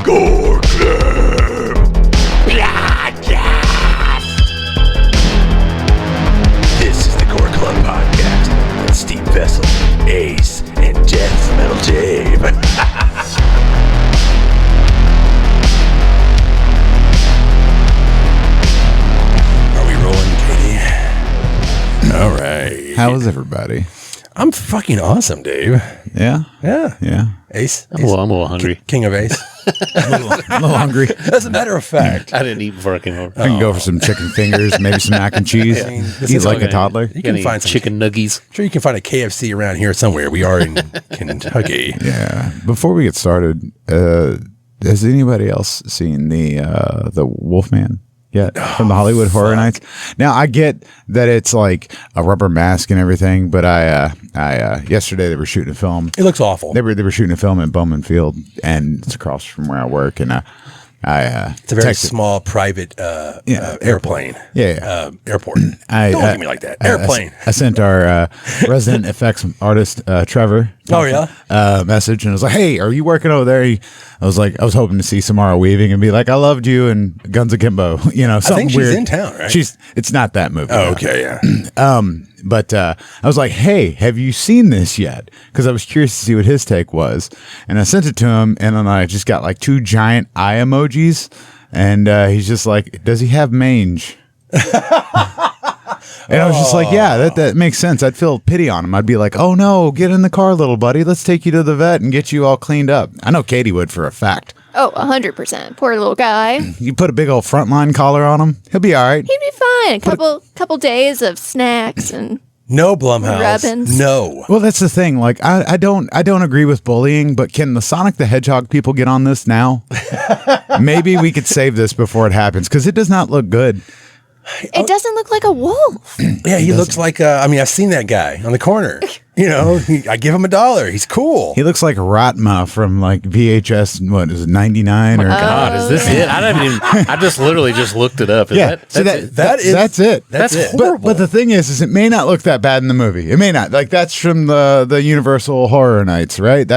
Gore Club. This is the Gore Club podcast with Steve Vessell, Ace, and Deathmetal Dave. All right. How is everybody? I'm fucking awesome, Dave. Yeah? Yeah. Ace? I'm a little hungry. King of Ace. I'm a little hungry. As a matter of fact. I didn't eat before I came over. I can go for some chicken fingers, maybe some mac and cheese. I mean, this Eat is like okay. a toddler. You can find some chicken nuggies. I'm sure you can find a KFC around here somewhere. We are in Kentucky. Yeah. Before we get started, has anybody else seen the Wolfman yet from the Hollywood Horror Nights? Now, I get that it's like a rubber mask and everything, but I yesterday they were shooting a film. It looks awful. They were shooting a film in Bowman Field, and it's across from where I work, and It's a very small private airplane. Yeah. Airport. Don't look at me like that. Airplane. I sent our resident effects artist, Trevor. Oh, yeah? A message, and I was like, "Hey, are you working over there?" I was hoping to see Samara Weaving and be like, "I loved you," and Guns Akimbo. You know, something I think weird. she's in town, right? It's not that movie. Oh, okay, yeah. But I was like, "Hey, have you seen this yet?" Because I was curious to see what his take was, and I sent it to him, and then I just got like 2 giant eye emojis, and he's just like, "Does he have mange?" And I was just like, "Yeah, that makes sense." I'd feel pity on him. I'd be like, "Oh no, get in the car, little buddy. Let's take you to the vet and get you all cleaned up." I know Katie would for a fact. Oh, 100%. Poor little guy. You put a big old frontline collar on him, he'll be all right. He'd be fine. A couple days of snacks and No, Blumhouse. Rubbins. No. Well, that's the thing. Like, I don't agree with bullying, but can the Sonic the Hedgehog people get on this now? Maybe we could save this before it happens, because it does not look good. it doesn't look like a wolf. Yeah, he looks like, I've seen that guy on the corner. You know, I give him $1. He's cool. He looks like Ratma from like VHS. What is it, 99 or? God, is this it? I just literally just looked it up. That's it. That's it. horrible. But the thing is it may not look that bad in the movie. It may not. Like, that's from the Universal Horror Nights, right?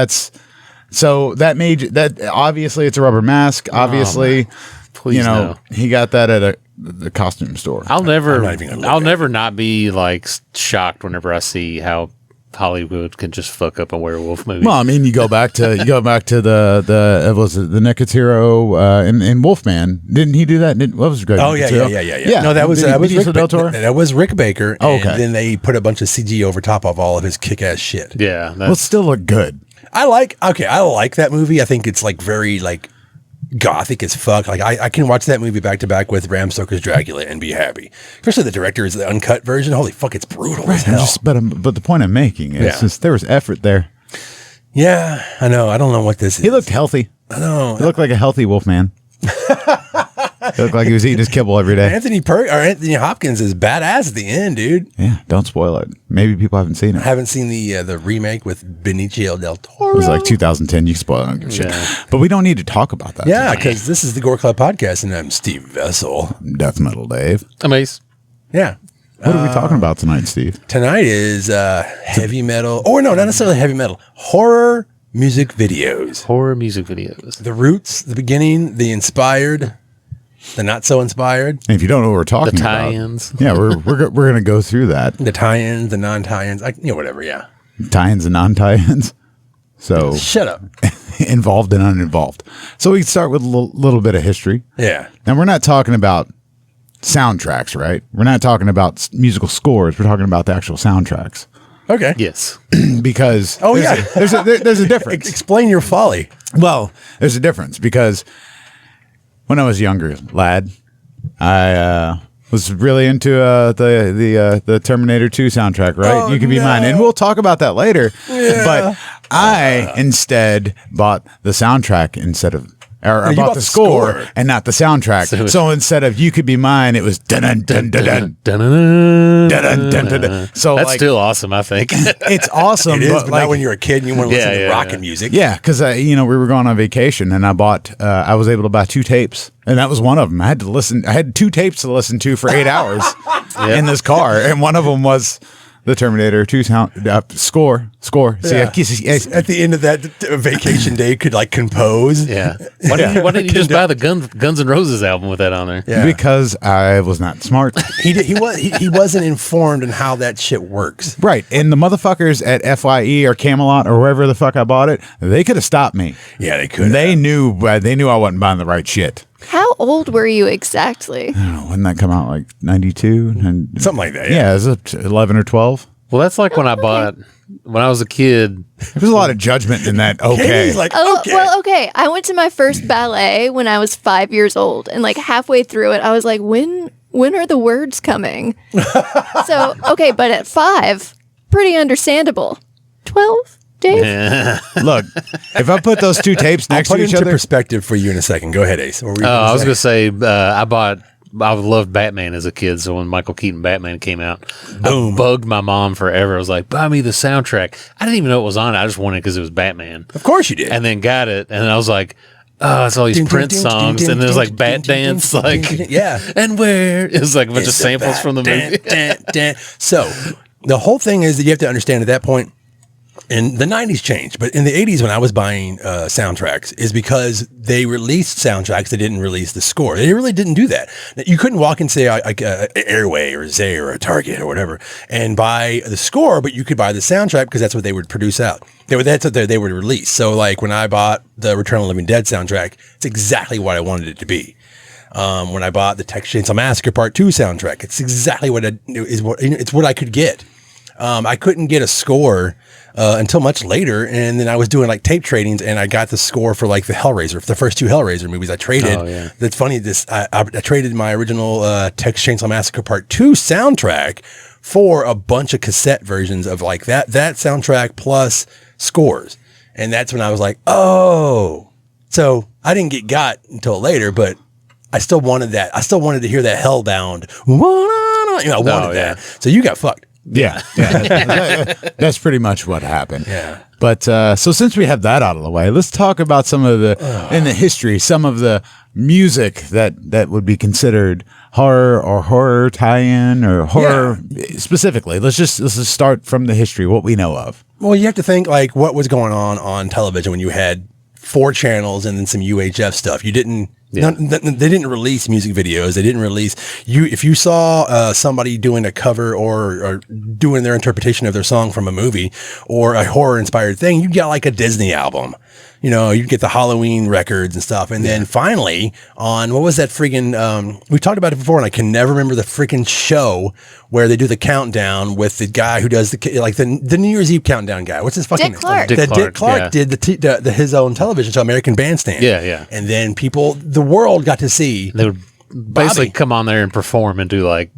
So that obviously it's a rubber mask. Obviously, Please no. he got that at the costume store. I'll not even gonna never look at not be like shocked whenever I see how Hollywood can just fuck up a werewolf movie. Well, I mean, you go back to the was it the Necro's Hero in Wolfman? Didn't he do that? What was great? Oh, yeah. No, that was Benicio del Toro? That was Rick Baker. Oh, and okay. then they put a bunch of CG over top of all of his kick-ass shit. Yeah. Well, it still look good. I like that movie. I think it's like very like gothic as fuck. Like I can watch that movie back to back with Bram Stoker's Dracula and be happy. Especially the director is the uncut version. Holy fuck, it's brutal as hell. But the point I'm making is just there was effort there. Yeah, I know. I don't know what this is. He looked healthy. I know. He looked like a healthy Wolfman. He looked like he was eating his kibble every day. Anthony Hopkins is badass at the end, dude. Yeah, don't spoil it. Maybe people haven't seen I it. haven't seen the remake with Benicio del Toro. It was like 2010. You can spoil it. I don't give a shit. Yeah. But we don't need to talk about that. Yeah, tonight. because this is the Gore Club podcast, and I'm Steve Vessell. Deathmetal Dave. Amazing. Yeah. What are we talking about tonight, Steve? Tonight is heavy metal, or no, not necessarily heavy metal, horror music videos. Horror music videos. The roots, the beginning, the inspired, the not so inspired, And if you don't know what we're The talking about, tie-ins. yeah, we're gonna go through that. the tie-ins, the non-tie-ins, whatever. Yeah. Tie-ins and non-tie-ins. So Shut up. involved and uninvolved. So we can start with a little bit of history. Yeah. And we're not talking about soundtracks, right? We're not talking about musical scores. We're talking about the actual soundtracks. Okay. Yes. Because There's a difference. Explain your folly. Well, there's a difference because when I was a younger lad, I was really into the Terminator 2 soundtrack, right? Oh, You Can Be no. Mine. And we'll talk about that later. Yeah. But I instead bought the soundtrack instead of or I you bought bought the the score score. and not the soundtrack. So instead of You Could Be Mine, it was dun dun dun dun dun Dun-dun-dun. dun dun dun dun. So That's like, still awesome, I think. it's awesome. It is, but like, not when you're a kid and you want to listen to Yeah, rock yeah. and music. yeah, because we were going on vacation and I bought. I was able to buy 2 tapes, and that was one of them. I had to listen. I had 2 tapes to listen to for 8 hours in this car, and one of them was the Terminator 2 sound score. See, Yeah. At the end of that vacation day, could like compose. Yeah. Why didn't you just buy the Guns N' Roses album with that on there? Yeah. because I was not smart. He wasn't informed on how that shit works. Right. And the motherfuckers at FYE or Camelot or wherever the fuck I bought it, they could have stopped me. Yeah, they could. They knew I wasn't buying the right shit. How old were you exactly? I don't know, when that come out, like 92? And Something like that. yeah, is it 11 or 12? Well, that's like when I bought, when I was a kid. There's a lot of judgment in that. Okay. Katie's like, Oh, okay. well, okay. I went to my first ballet when I was 5 years old, and like halfway through it, I was like, when are the words coming? So, okay, but at 5, pretty understandable. 12, Dave? Look, if I put those two tapes I'll next put to it each into other, perspective for you in a second. Go ahead, Ace. What were you I was say? going to say, I loved Batman as a kid, so when Michael Keaton Batman came out, Boom. I bugged my mom forever. I was like, buy me the soundtrack. I didn't even know it was on it. I just wanted it because it was Batman. Of course you did. And then got it, and I was like, oh, it's all these Prince songs, and there's like Bat Dance, like, yeah. and where? It was like a bunch of samples from the movie. So the whole thing is that you have to understand at that point, and the 90s changed, but in the 80s when I was buying soundtracks is because they released soundtracks, they didn't release the score. They really didn't do that. You couldn't walk and say Airway or Zay or a Target or whatever and buy the score, but you could buy the soundtrack because that's what they would produce out. That's what they would release. So like when I bought the Return of the Living Dead soundtrack, it's exactly what I wanted it to be. When I bought the Texas Chainsaw Massacre Part 2 soundtrack, it's exactly it's what I could get. I couldn't get a score until much later, and then I was doing like tape tradings, and I got the score for like the first 2 Hellraiser movies. I traded. Oh, yeah. That's funny. I traded my original Texas Chainsaw Massacre Part 2 soundtrack for a bunch of cassette versions of like that soundtrack plus scores, and that's when I was like, oh. So I didn't get until later, but I still wanted that. I still wanted to hear that Hellbound. I wanted that. So you got fucked. yeah. That's pretty much what happened. Yeah. But so since we have that out of the way, let's talk about some of in the history, some of the music that would be considered horror tie-in or horror specifically. Let's just start from the history, what we know of. Well, you have to think like what was going on television when you had 4 channels and then some UHF stuff. You didn't. Yeah. They didn't release music videos. They didn't release if you saw somebody doing a cover or doing their interpretation of their song from a movie or a horror inspired thing, you get like a Disney album. You know, you get the Halloween records and stuff. And then finally on, what was that freaking, we talked about it before and I can never remember the freaking show where they do the countdown with the guy who does the New Year's Eve countdown guy. What's his fucking Dick Clark. name? Dick Clark yeah. did his own television show, American Bandstand. Yeah, yeah. And then the world got to see. They would basically Bobby. come on there and perform and do like,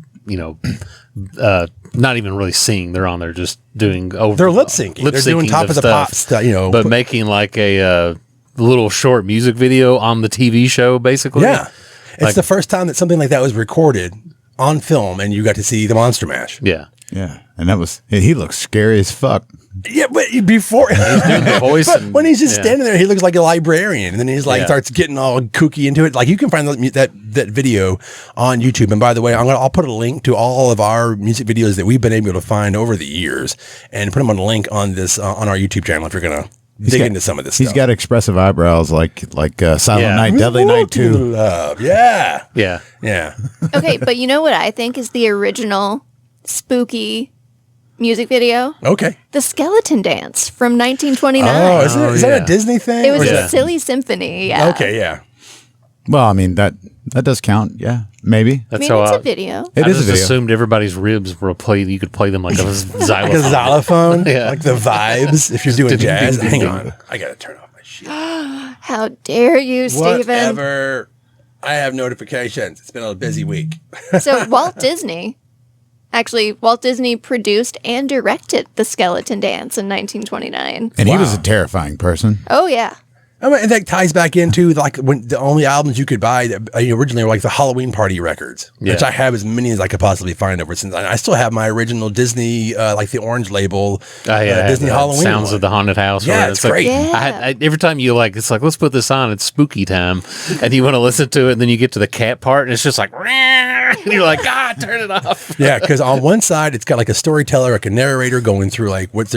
not even really sing. They're on there just doing over. They're lip syncing. They're doing top of the pop stuff, but making like a little short music video on the TV show, basically. Yeah. It's Like- the first time that something like that was recorded on film and you got to see the Monster Mash. Yeah. Yeah. And he looks scary as fuck. Yeah, but before Doing the voice. but and- when he's just yeah. standing there, he looks like a librarian, and then he's like Yeah. starts getting all kooky into it. Like you can find that video on YouTube. And by the way, I'll put a link to all of our music videos that we've been able to find over the years, and put them on a link on this on our YouTube channel if you're gonna dig into some of this. He's stuff. got expressive eyebrows like Silent Yeah. Night, Deadly Night 2. Love, yeah, Yeah. yeah. Okay, but you know what I think is the original spooky music video? Okay. The Skeleton Dance from 1929. Oh, is that yeah. a Disney thing? It was Or is a that- silly symphony. Yeah. Okay, yeah. Well, I mean, that does count. Yeah, maybe. I That's mean, how it's I, a video. It I is a just video. assumed everybody's ribs were you could play them like a xylophone. Like a xylophone, Yeah. like the vibes. If you're doing Ding, ding, jazz, ding, hang ding. on, I gotta turn off my shit. How dare you, Steven? Whatever. I have notifications. It's been a busy week. So Walt Disney produced and directed The Skeleton Dance in 1929. And he was a terrifying person. Oh, yeah. I mean, and that ties back into like when the only albums you could buy that originally were like the Halloween Party records, which Yeah. I have as many as I could possibly find ever since. I still have my original Disney, like the orange label, Disney Halloween Sounds one. of the Haunted House. Yeah, where it's like, great. Yeah. every time you it's like, let's put this on. It's spooky time, and you want to listen to it, and then you get to the cat part, and it's just like, and you're like, God, turn it off. Yeah, because on one side it's got like a storyteller, like a narrator going through like what's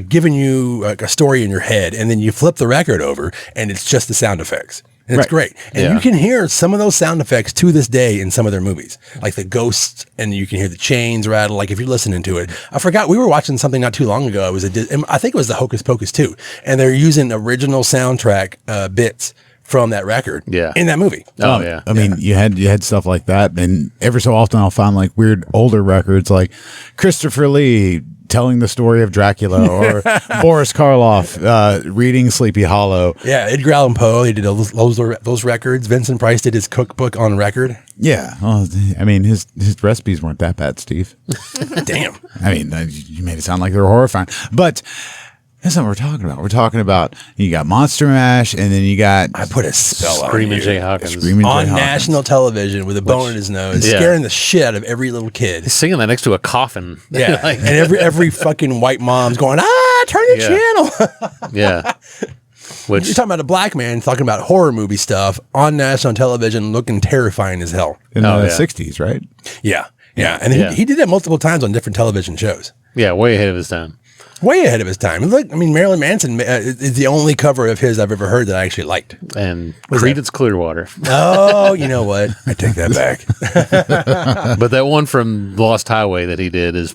giving you like a story in your head, and then you flip the record over and it's just the sound effects. And it's great. And you can hear some of those sound effects to this day in some of their movies, like the ghosts, and you can hear the chains rattle. Like if you're listening to it, I forgot, we were watching something not too long ago. It was I think it was the Hocus Pocus 2, and they're using original soundtrack bits from that record in that movie. Oh, yeah. I mean, you had stuff like that, and every so often I'll find like weird older records like Christopher Lee telling the story of Dracula or Boris Karloff reading Sleepy Hollow. Yeah, Edgar Allan Poe, he did those records. Vincent Price did his cookbook on record. Yeah. Well, I mean, his recipes weren't that bad, Steve. Damn. I mean, you made it sound like they were horrifying. But that's not what we're talking about. We're talking about you got Monster Mash, and then you got I put a spell on Screaming you. Jay Hawkins. On national television with a bone in his nose, scaring the shit out of every little kid. He's singing that next to a coffin. Yeah, Like, and every fucking white mom's going, turn the channel. yeah. You're Which, talking about a black man talking about horror movie stuff on national television, looking terrifying as hell. in the yeah. 60s, right? Yeah, and he did that multiple times on different television shows. yeah, way ahead of his time. Way ahead of his time. Look, I mean, Marilyn Manson is the only cover of his I've ever heard that I actually liked. And Creedence Clearwater. Oh, you know what? I take that back. But that one from Lost Highway that he did is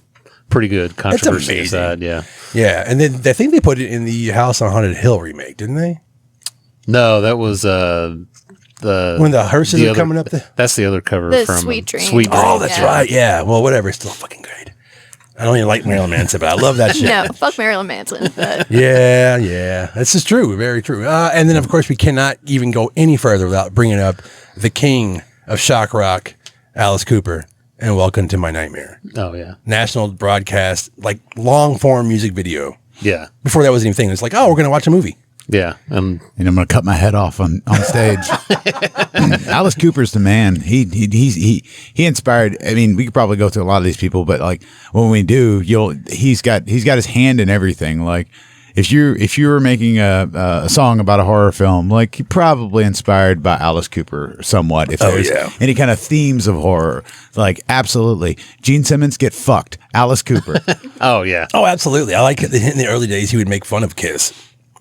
pretty good. Controversy amazing. aside, yeah. Yeah, and then I think they put it in the House on Haunted Hill remake, didn't they? No, that was the When the hearses are coming up the... That's the other cover The from Sweet Dream. Sweet Dream. Oh, that's right. Yeah. Well, whatever. It's still fucking great. I don't even like Marilyn Manson, but I love that shit. No, fuck Marilyn Manson. But Yeah. This is true. Very true. And then, of course, we cannot even go any further without bringing up the king of shock rock, Alice Cooper, and Welcome to My Nightmare. Oh, yeah. National broadcast, like long-form music video. Yeah. Before that was anything. It's like, oh, we're going to watch a movie. Yeah. And I'm going to cut my head off on stage. Alice Cooper's the man. He inspired. I mean, we could probably go through a lot of these people, but like when we do, he's got his hand in everything. Like if you were making a song about a horror film, like you're probably inspired by Alice Cooper somewhat. If there's any kind of themes of horror, like absolutely, Gene Simmons get fucked. Alice Cooper. Oh, yeah. Oh, absolutely. I like it. In the early days, he would make fun of Kiss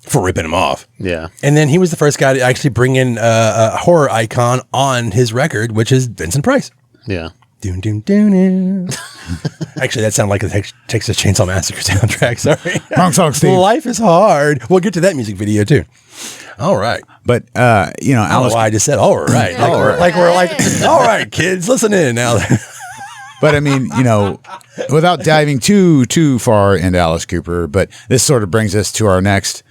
for ripping him off. Yeah. And then he was the first guy to actually bring in a horror icon on his record, which is Vincent Price. Yeah. Doom, doom, doom, doom. Actually, that sounded like the Texas Chainsaw Massacre soundtrack. Sorry. Wrong song, Steve. Life is hard. We'll get to that music video too. All right. But I don't know Alice. why I just said all right. We're like, all right, kids, listen in now. But I mean, without diving too far into Alice Cooper, but this sort of brings us to our next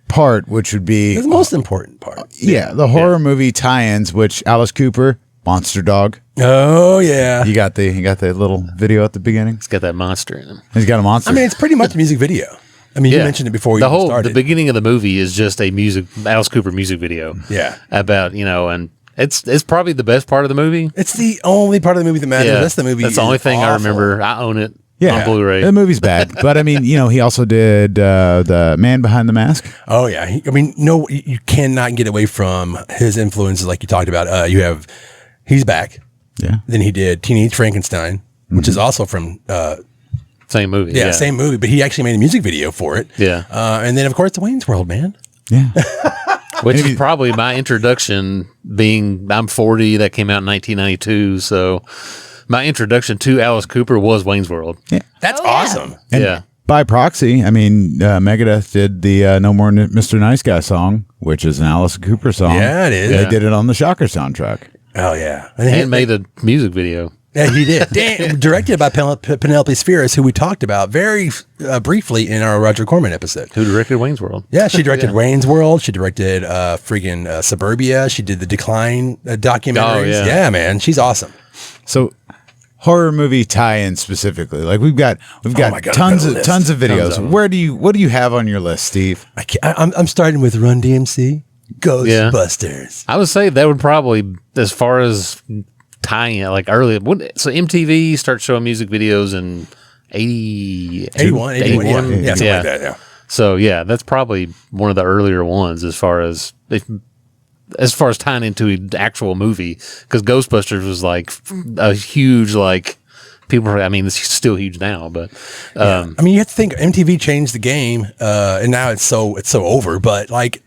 part, which would be the most important part. the horror movie tie-ins, which Alice Cooper, Monster Dog. Oh yeah. You got the little video at the beginning. It's got that monster in him. He's got a monster. I mean, it's pretty much a music video. I mean, you mentioned it before we started. The beginning of the movie is just a Alice Cooper music video. Yeah. About, and it's probably the best part of the movie. It's the only part of the movie that matters. Yeah. That's the movie. That's the only thing I awful. remember. I own it on Blu-ray. The movie's bad, but I mean, he also did the Man Behind the Mask. Oh yeah. No, you cannot get away from his influences, like you talked about. You have He's Back. Yeah. Then he did Teenage Frankenstein, which is also from Same movie. yeah, same movie, but he actually made a music video for it. Yeah. And then of course the Wayne's World, man. Yeah. Which is probably my introduction, being I'm 40, that came out in 1992. So my introduction to Alice Cooper was Wayne's World. Yeah. That's yeah. awesome. And yeah. by proxy, I mean, Megadeth did the No More Mr. Nice Guy song, which is an Alice Cooper song. Yeah, it is. They did it on the Shocker soundtrack. Oh yeah. And made a music video. Yeah, he did. Directed by Penelope Spheris, who we talked about very briefly in our Roger Corman episode. Who directed Wayne's World? Yeah, she directed Wayne's World. She directed friggin' Suburbia. She did the Decline documentaries. Oh, yeah. Yeah, man, she's awesome. So, horror movie tie-in specifically, like we've got my God, tons I've got a of list. videos. Tons of them. What do you have on your list, Steve? I'm starting with Run DMC, Ghostbusters. I would say that would probably, as far as tying it, like early. So MTV starts showing music videos in 81, yeah, something like that. Yeah. So yeah, that's probably one of the earlier ones as far as as far as tying into an actual movie, because Ghostbusters was like a huge, like, people are, I mean, it's still huge now, but I mean, you have to think MTV changed the game, and now it's so over. But like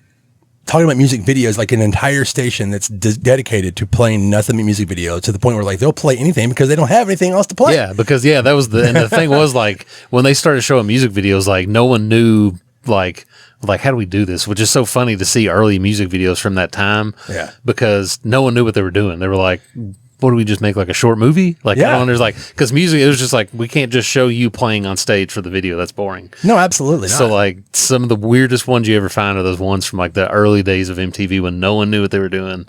talking about music videos, like an entire station that's dedicated to playing nothing but music videos, to the point where like they'll play anything because they don't have anything else to play. Yeah, because that was and the thing was, like, when they started showing music videos, like no one knew like how do we do this, which is so funny to see early music videos from that time. Yeah, because no one knew what they were doing. They were like, what do we just make, like a short movie? Like, yeah. There's like, because music, it was just like, we can't just show you playing on stage for the video. That's boring. No, absolutely not. So like some of the weirdest ones you ever find are those ones from like the early days of MTV when no one knew what they were doing.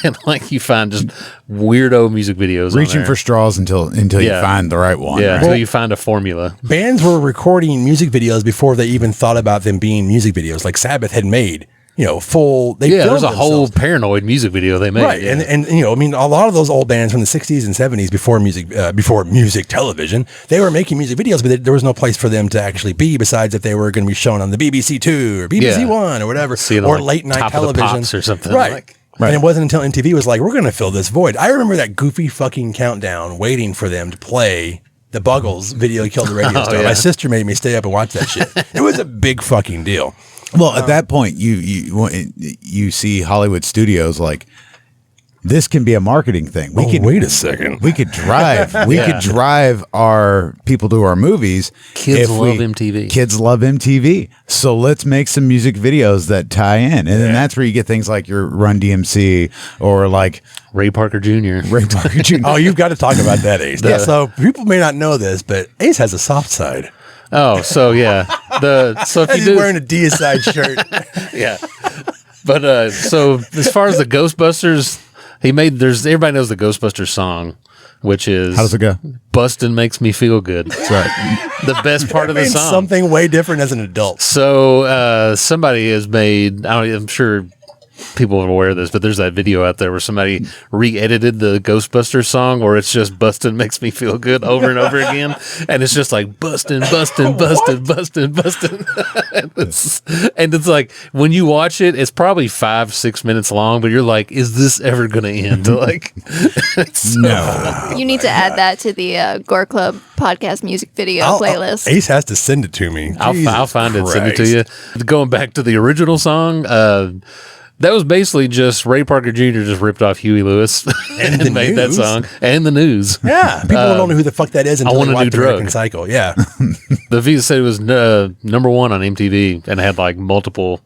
And like you find just weirdo music videos. Reaching for straws until you find the right one. Yeah, right? until you find a formula. Bands were recording music videos before they even thought about them being music videos. Like Sabbath had made, full. There's a whole Paranoid music video they made. Right, yeah. and I mean, a lot of those old bands from the 60s and 70s before music television, they were making music videos, but there was no place for them to actually be besides if they were going to be shown on the BBC Two or BBC One or whatever, or like late night Top television of the Pops or something. Right. And it wasn't until MTV was like, we're going to fill this void. I remember that goofy fucking countdown waiting for them to play the Buggles video Killed the Radio Star. Yeah. My sister made me stay up and watch that shit. It was a big fucking deal. Well, at that point, you see Hollywood studios like, this can be a marketing thing. Wait a second. We could drive. Could drive our people to our movies. Kids love MTV. Kids love MTV. So let's make some music videos that tie in, and then that's where you get things like your Run DMC or like Ray Parker Jr. Oh, you've got to talk about that, Ace. So people may not know this, but Ace has a soft side. Oh, so yeah. If He's wearing a deicide shirt. Yeah. But so as far as the Ghostbusters, everybody knows the Ghostbusters song, which is, how does it go? Bustin' makes me feel good. That's right. The best part of the song. Something way different as an adult. So somebody has made, I'm sure people are aware of this, but there's that video out there where somebody re-edited the Ghostbusters song where it's just bustin' makes me feel good over and over again, and it's just like bustin', bustin', bustin', bustin', bustin'. and it's like, when you watch it, it's probably 5-6 minutes long, but you're like, is this ever gonna end? Like, No. You need to add that to the Gore Club podcast music video playlist. Ace has to send it to me. I'll find it, send it to you. Going back to the original song, that was basically just Ray Parker Jr. just ripped off Huey Lewis and made that song, and the News. Yeah, people don't know who the fuck that is until I Want they a watch New the Drug. American Psycho. Yeah, The video said it was number one on MTV and had like multiple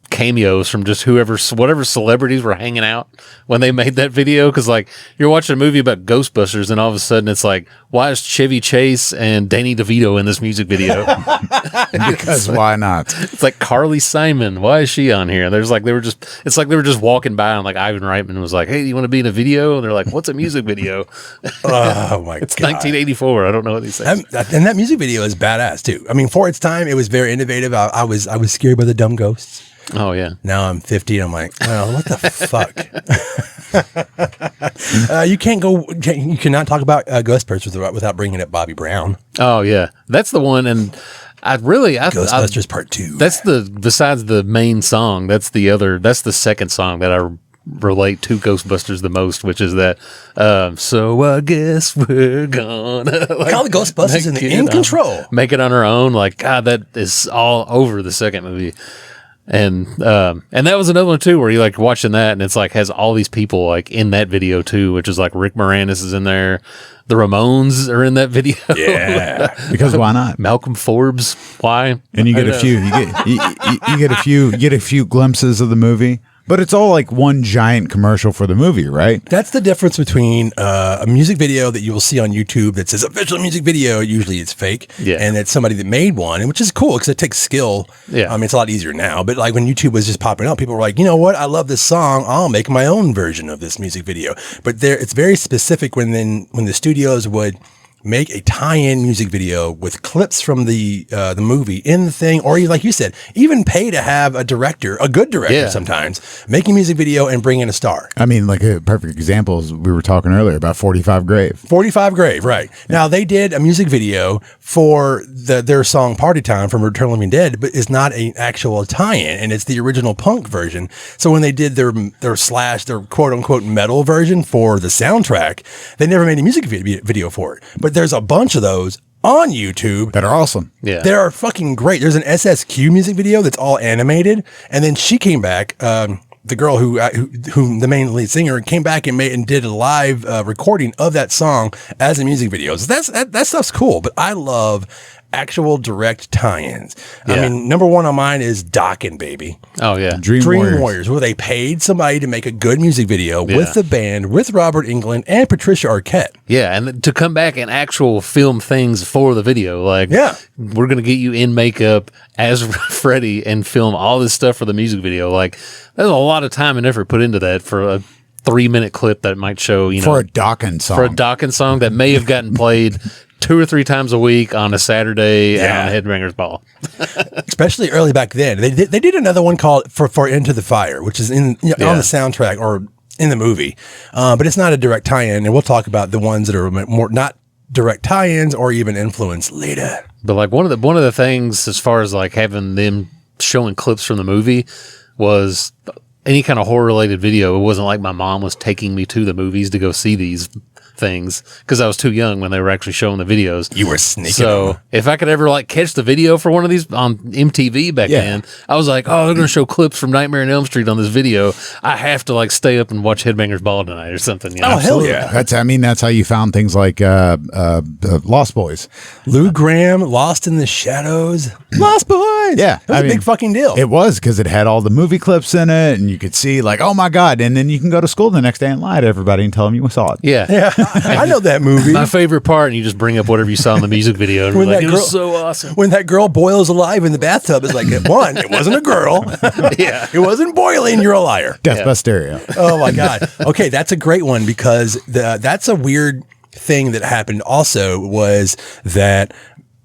cameos from just whatever celebrities were hanging out when they made that video. Because like, you're watching a movie about Ghostbusters and all of a sudden it's like, why is Chevy Chase and Danny DeVito in this music video? Because why not? It's like Carly Simon, why is she on here? There's like, they were just walking by and like Ivan Reitman was like, hey, do you want to be in a video? And they're like, what's a music video? oh my It's god, 1984. I don't know what he says. and that music video is badass too. I mean, for its time, it was very innovative. I was scared by the dumb ghosts. Oh yeah. Now I'm 50 and I'm like, well, what the fuck? You cannot talk about Ghostbusters without bringing up Bobby Brown. Oh yeah, that's the one. And Ghostbusters Part 2. That's besides the main song. That's the second song that I relate to Ghostbusters the most, which is that. So I guess we're gonna call the Ghostbusters in control. Make it on our own. Like, God, that is all over the second movie. And that was another one too, where you like watching that and it's like has all these people like in that video too, which is like Rick Moranis is in there, the Ramones are in that video. Yeah, because why not? Malcolm Forbes, why? And you get you get a few glimpses of the movie. But it's all like one giant commercial for the movie, right? That's the difference between a music video that you will see on YouTube that says official music video. Usually it's fake. Yeah. And it's somebody that made one, which is cool because it takes skill. Yeah. I mean, it's a lot easier now. But like when YouTube was just popping up, people were like, you know what? I love this song. I'll make my own version of this music video. But it's very specific when the studios would make a tie-in music video with clips from the movie in the thing, or like you said, even pay to have a good director sometimes, make a music video and bring in a star. I mean, like a perfect example is we were talking earlier about 45 Grave. 45 Grave, right. Yeah. Now, they did a music video for their song Party Time from Return of the Living Dead, but it's not an actual tie-in, and it's the original punk version. So when they did their quote-unquote metal version for the soundtrack, they never made a music video for it. But there's a bunch of those on YouTube that are awesome. Yeah, they are fucking great. There's an SSQ music video that's all animated, and then she came back. The girl who the main lead singer came back and did a live recording of that song as a music video. So that stuff's cool. But I love actual direct tie-ins. Yeah. I mean, number one on mine is Dokken, baby. Oh yeah, Dream Warriors, where they paid somebody to make a good music video with the band, with Robert Englund and Patricia Arquette. Yeah, and to come back and actual film things for the video, like we're gonna get you in makeup as Freddy and film all this stuff for the music video. Like, there's a lot of time and effort put into that for a 3-minute clip that might show, for a Dokken song. For a Dokken song that may have gotten played 2 or 3 times a week on a Saturday and on a Headbangers Ball. Especially early back then. They did another one called for Into the Fire, which is on the soundtrack or in the movie. But it's not a direct tie-in, and we'll talk about the ones that are more not direct tie-ins or even influence later. But like one of the things as far as like having them showing clips from the movie was any kind of horror related video. It wasn't like my mom was taking me to the movies to go see these things because I was too young when they were actually showing the videos. You were sneaking. So if I could ever like catch the video for one of these on MTV back then, I was like, oh, they're going to show clips from Nightmare on Elm Street on this video. I have to like stay up and watch Headbangers Ball tonight or something. You know? Oh, hell yeah. That's how you found things like Lost Boys. Lou Gramm, Lost in the Shadows. Lost Boys. Yeah. It was a big fucking deal. It was, because it had all the movie clips in it, and you could see like, oh my God. And then you can go to school the next day and lie to everybody and tell them you saw it. Yeah. Yeah. I know that movie. My favorite part, and you just bring up whatever you saw in the music video, and When like, that it girl- was so awesome. When that girl boils alive in the bathtub, it's like, one, it wasn't a girl. Yeah. It wasn't boiling. You're a liar. Death by Stereo. Oh my God. Okay, that's a great one, because that's a weird thing that happened also, was that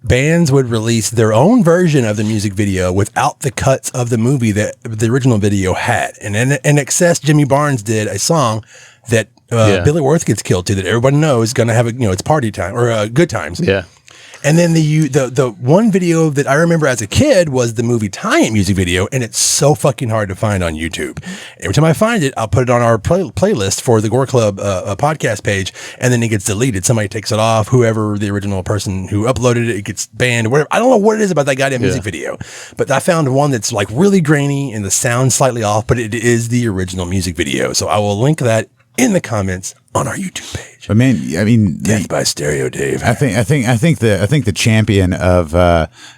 bands would release their own version of the music video without the cuts of the movie that the original video had. And in excess, Jimmy Barnes did a song that Billy Worth gets killed to, that everybody knows is going to have it's party time or good times. Yeah. And then the one video that I remember as a kid was the movie tie-in music video, and it's so fucking hard to find on YouTube. Every time I find it, I'll put it on our playlist for the Gore Club podcast page, and then it gets deleted. Somebody takes it off. Whoever the original person who uploaded it gets banned. Whatever. I don't know what it is about that goddamn music video, but I found one that's like really grainy and the sound slightly off, but it is the original music video. So I will link that in the comments on our YouTube page. But man, I mean, Death by Stereo, Dave. I think the champion of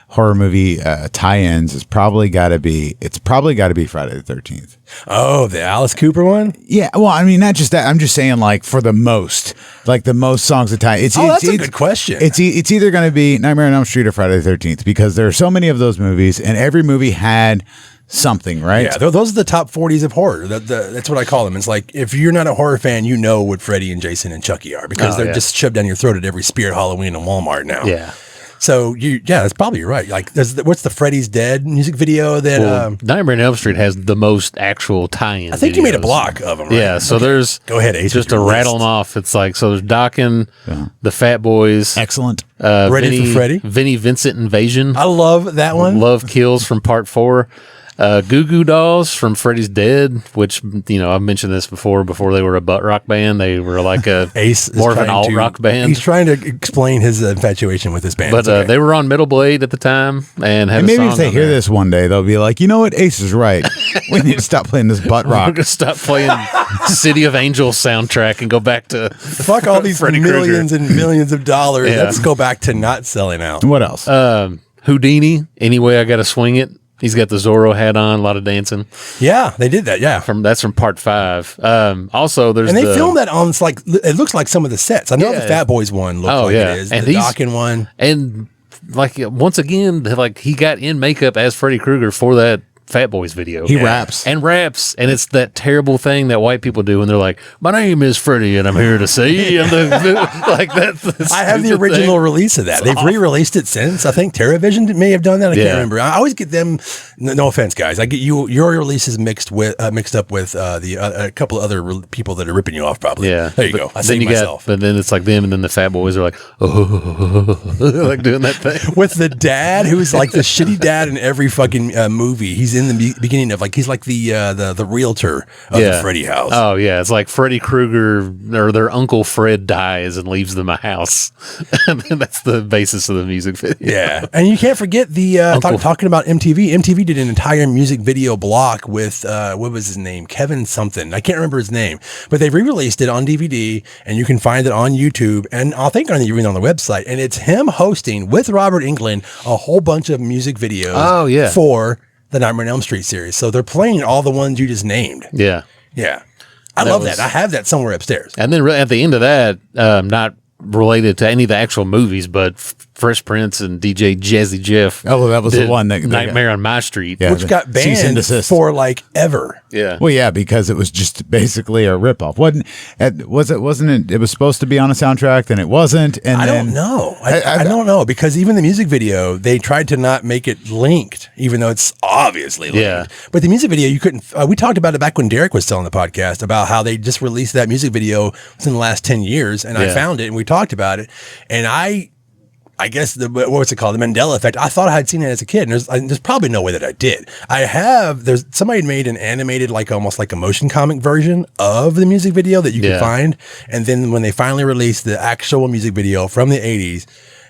horror movie tie-ins is probably got to be Friday the 13th. Oh, the Alice Cooper one? Yeah, well, I mean, not just that. I'm just saying, like, for the most songs that tie. That's a good question. It's either going to be Nightmare on Elm Street or Friday the 13th, because there are so many of those movies, and every movie had something, right? Yeah, those are the top 40s of horror. That's what I call them. It's like, if you're not a horror fan, you know what Freddy and Jason and Chucky are, because they're just shoved down your throat at every Spirit Halloween and Walmart now. Yeah. So that's probably right. Like, what's the Freddy's Dead music video that? Nightmare on Elm Street has the most actual tie-in. I think videos. you made a block of them. Right? Yeah. So there's go ahead, Ace, just to rattle them off. It's like, so there's Dokken, the Fat Boys, Excellent. Ready for Freddy, Vinnie Vincent Invasion. I love that one. Love Kills from Part 4. Goo Goo Dolls from Freddy's Dead, which, I've mentioned this before they were a butt rock band. They were like a Ace more of an alt rock band. He's trying to explain his infatuation with this band. But they were on Metal Blade at the time, and had And maybe a song if they on hear there. this one day, they'll be like, you know what, Ace is right. We need to stop playing this butt We're rock. going to stop playing City of Angels soundtrack and go back to fuck all these Freddy millions Krueger. and millions of dollars. Yeah. Let's go back to not selling out. What else? Houdini. Anyway, I got to swing it. He's got the Zorro hat on, a lot of dancing. Yeah, they did that. Yeah, That's from Part 5. Also, there's and they filmed that on it looks like some of the sets. I know the Fat Boys one looked like it is. And the Dokken one. And like once again, like he got in makeup as Freddy Krueger for that Fat Boys video. He raps. And it's that terrible thing that white people do when they're like, "My name is Freddie, and I'm here to say," and like that. I have the original release of that. They've re-released it since. I think TerraVision may have done that. I can't remember. I always get them. No offense, guys. I get your releases mixed up with a couple of other people that are ripping you off. Probably. Yeah. There you go. I saved myself. But then it's like them, and then the Fat Boys are like, oh, like doing that thing with the dad who's like the shitty dad in every fucking movie. He's in the beginning of he's like the realtor of the Freddy house. Oh yeah, it's like Freddy Krueger or their uncle Fred dies and leaves them a house, and that's the basis of the music video. Yeah, and you can't forget the talking about MTV. MTV did an entire music video block with what was his name, Kevin something. I can't remember his name, but they re-released it on DVD, and you can find it on YouTube, and I think even on the website. And it's him hosting with Robert Englund a whole bunch of music videos. Oh yeah, for the Nightmare on Elm Street series. So they're playing all the ones you just named. Yeah. Yeah. I love that. I have that somewhere upstairs. And then at the end of that, not related to any of the actual movies, but Fresh Prince and DJ Jazzy Jeff. Oh, well, that was the one that Nightmare on My Street, which got banned for like ever. Yeah. Well, yeah, because it was just basically a ripoff. Wasn't it? It was supposed to be on a soundtrack, then it wasn't. And I don't know. I don't know, because even the music video, they tried to not make it linked, even though it's obviously linked. Yeah. But the music video, you couldn't. We talked about it back when Derek was still on the podcast about how they just released that music video within the last 10 years, and I found it and we talked about it, and I guess what's it called? The Mandela effect. I thought I had seen it as a kid, and there's probably no way that I did. There's somebody made an animated, like almost like a motion comic version of the music video that you can find. And then when they finally released the actual music video from the 80s,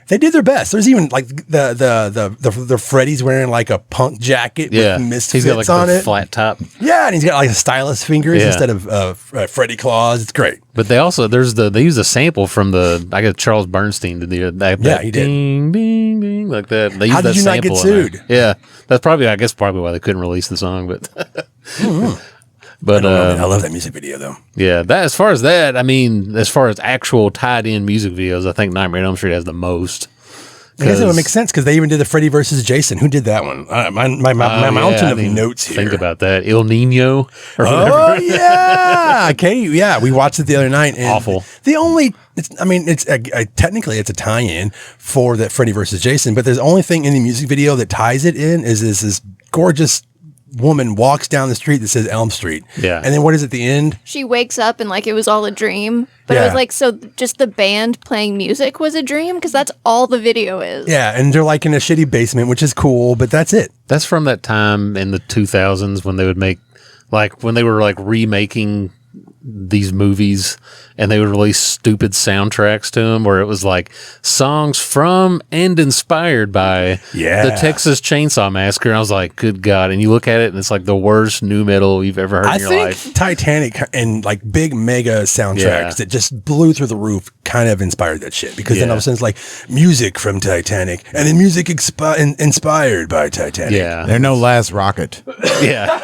they did their best. There's even like the Freddy's wearing like a punk jacket with Misfits he's got like on the it. flat top. Yeah, and he's got like stylus fingers instead of Freddy claws. It's great. But they also they use a sample from I guess Charles Bernstein did that he did. Ding ding ding like that. They used How did you not get sued? Yeah, that's probably why they couldn't release the song. But But I love that music video though. Yeah, as far as actual tied in music videos, I think Nightmare on Elm Street has the most. I guess it would make sense because they even did the Freddy versus Jason. Who did that one? My mountain of notes here. Think about that. Il Nino. Oh yeah. Okay. Yeah, we watched it the other night. And awful. Technically it's a tie-in for that Freddy versus Jason, but the only thing in the music video that ties it in is this gorgeous woman walks down the street that says Elm Street. Yeah. And then what is at the end? She wakes up and like it was all a dream. But it was like, so just the band playing music was a dream? Because that's all the video is. Yeah, and they're like in a shitty basement, which is cool, but that's it. That's from that time in the 2000s when they would make, like, when they were like remaking these movies and they would release stupid soundtracks to them where it was like songs from and inspired by the Texas Chainsaw Massacre. And I was like, good God. And you look at it and it's like the worst nu metal you've ever heard in your life. I think Titanic and like big mega soundtracks that just blew through the roof kind of inspired that shit, because then all of a sudden it's like music from Titanic and then music inspired by Titanic. Yeah. They're no Last Rocket. Yeah.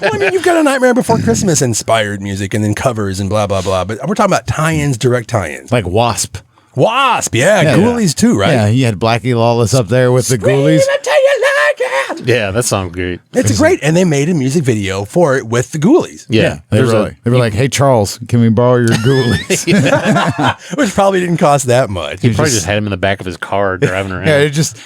Well, I mean, you've got a Nightmare Before Christmas inspired music and then covers and blah, blah, blah. But we're talking about tie-ins, direct tie-ins. Like Wasp. Ghoulies too, right? Yeah, you had Blackie Lawless up there with the Ghoulies. Yeah, that sounds great. It's great. And they made a music video for it with the Ghoulies. Yeah. They were like, hey, Charles, can we borrow your Ghoulies? Which probably didn't cost that much. He probably just had him in the back of his car driving around. Yeah, just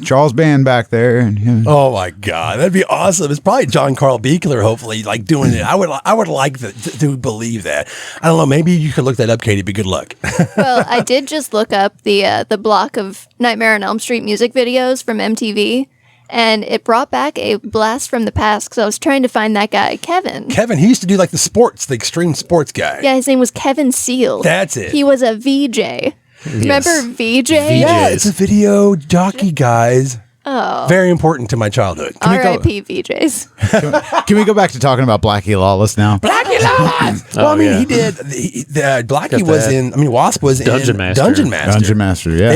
Charles Band back there. And, oh my God, that'd be awesome. It's probably John Carl Beekler, hopefully, like doing it. I would like to believe that. I don't know. Maybe you could look that up, Katie. Be good luck. Well, I did just look up the block of Nightmare on Elm Street music videos from MTV. And it brought back a blast from the past because I was trying to find that guy, Kevin. He used to do like the extreme sports guy. Yeah, his name was Kevin Seal. That's it. He was a VJ. Remember VJ? Yeah, it's a video jockey, guys. Oh. Very important to my childhood. R.I.P. VJs. Can we go back to talking about Blackie Lawless now? Blackie Lawless! Well, he did. Blackie was in, Wasp was Dungeon in Master. Dungeon Master, yeah.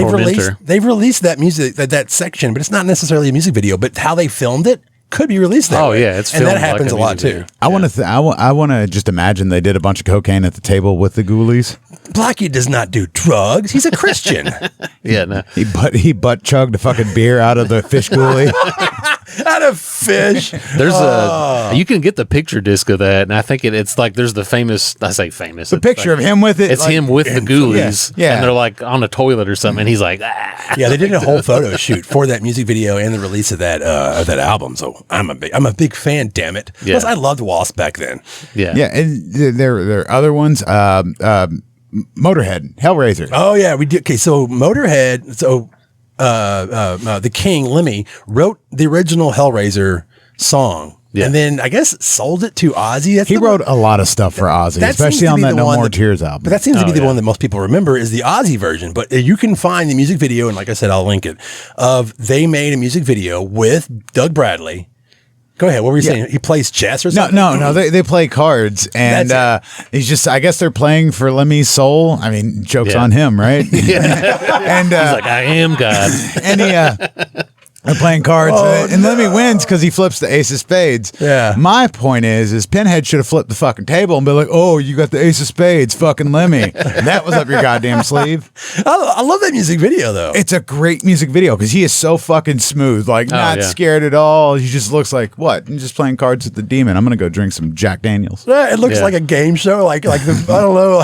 They've released that music, that section, but it's not necessarily a music video, but how they filmed it could be released that way. Yeah, it's and filmed that happens like a lot too. I want to just imagine they did a bunch of cocaine at the table with the Ghoulies. Blackie does not do drugs. He's a Christian. Yeah, no. He butt chugged a fucking beer out of the fish ghoulie. Out of fish. There's you can get the picture disc of that, and I think it's like there's the famous. I say famous. The picture like, of him with it. It's him with the ghoulies. Yeah. And they're like on a toilet or something, and he's like, ah. Yeah, they did a whole photo shoot for that music video and the release of that album. So I'm a big fan. Damn it! Yeah. Plus, I loved Wasp back then. Yeah. Yeah, and there are other ones. Motorhead, Hellraiser. Oh yeah, we did. Okay, so Motorhead. So the King Lemmy wrote the original Hellraiser song. Yeah. And then I guess sold it to Ozzy. He wrote a lot of stuff for Ozzy, that seems especially to on be that the No one More that- Tears album. But that seems to be the yeah. one that most people remember is the Ozzy version. But you can find the music video, and like I said, I'll link it. They made a music video with Doug Bradley. Go ahead. What were you saying? He plays chess or something? No. They play cards, and he's just. I guess they're playing for Lemmy's soul. I mean, jokes Yeah. on him, right? And He's like, I am God. and he. They're playing cards, and Lemmy wins because he flips the ace of spades. Yeah. My point is Pinhead should have flipped the fucking table and be like, "Oh, you got the ace of spades, fucking Lemmy." That was up your goddamn sleeve. I love that music video though. It's a great music video because he is so fucking smooth, like not yeah. scared at all. He just looks like what? I'm just playing cards with the demon. I'm gonna go drink some Jack Daniels. Yeah, it looks Yeah. like a game show. Like I don't know.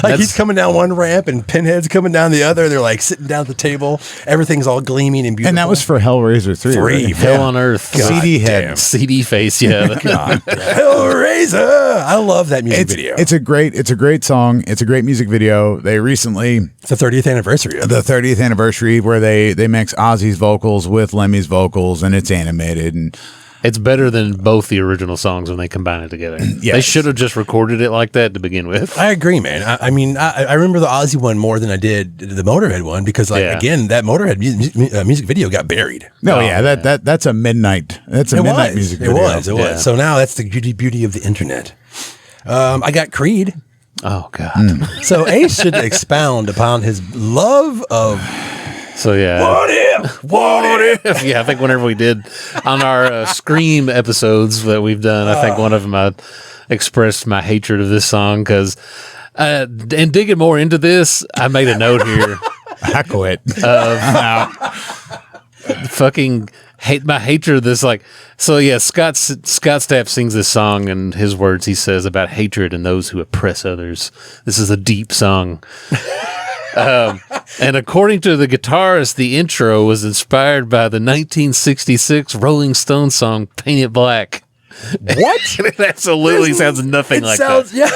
Like he's coming down one ramp and Pinhead's coming down the other. They're like sitting down at the table. Everything's all gleaming and beautiful. And that was for Hellraiser 3. Three. right? Hell on Earth. CD head. damn. CD face, yeah. Hellraiser. I love that music video. It's a great song. It's a great music video. They recently It's the 30th anniversary of it. the 30th anniversary where they mix Ozzy's vocals with Lemmy's vocals and it's animated and It's better than both the original songs when they combine it together. Yes. They should have just recorded it like that to begin with. I agree, man. I mean, I remember the Ozzy one more than I did the Motorhead one because, like, Yeah. again, that Motorhead music video got buried. no, yeah, that's a midnight. That's a midnight music video. It was. Yeah. So now that's the beauty of the internet. I got Creed. Oh, God. So Ace should expound upon his love of So, yeah. what if? Yeah, I think whenever we did on our Scream episodes that we've done, I think one of them I expressed my hatred of this song because, and digging more into this, I made a note here I quit. fucking hate my hatred of this. Like, so yeah, Scott Stapp sings this song, and his words he says about hatred and those who oppress others. This is a deep song. And according to the guitarist, the intro was inspired by the 1966 Rolling Stones song "Paint It Black." What? It absolutely sounds nothing like that. Yeah.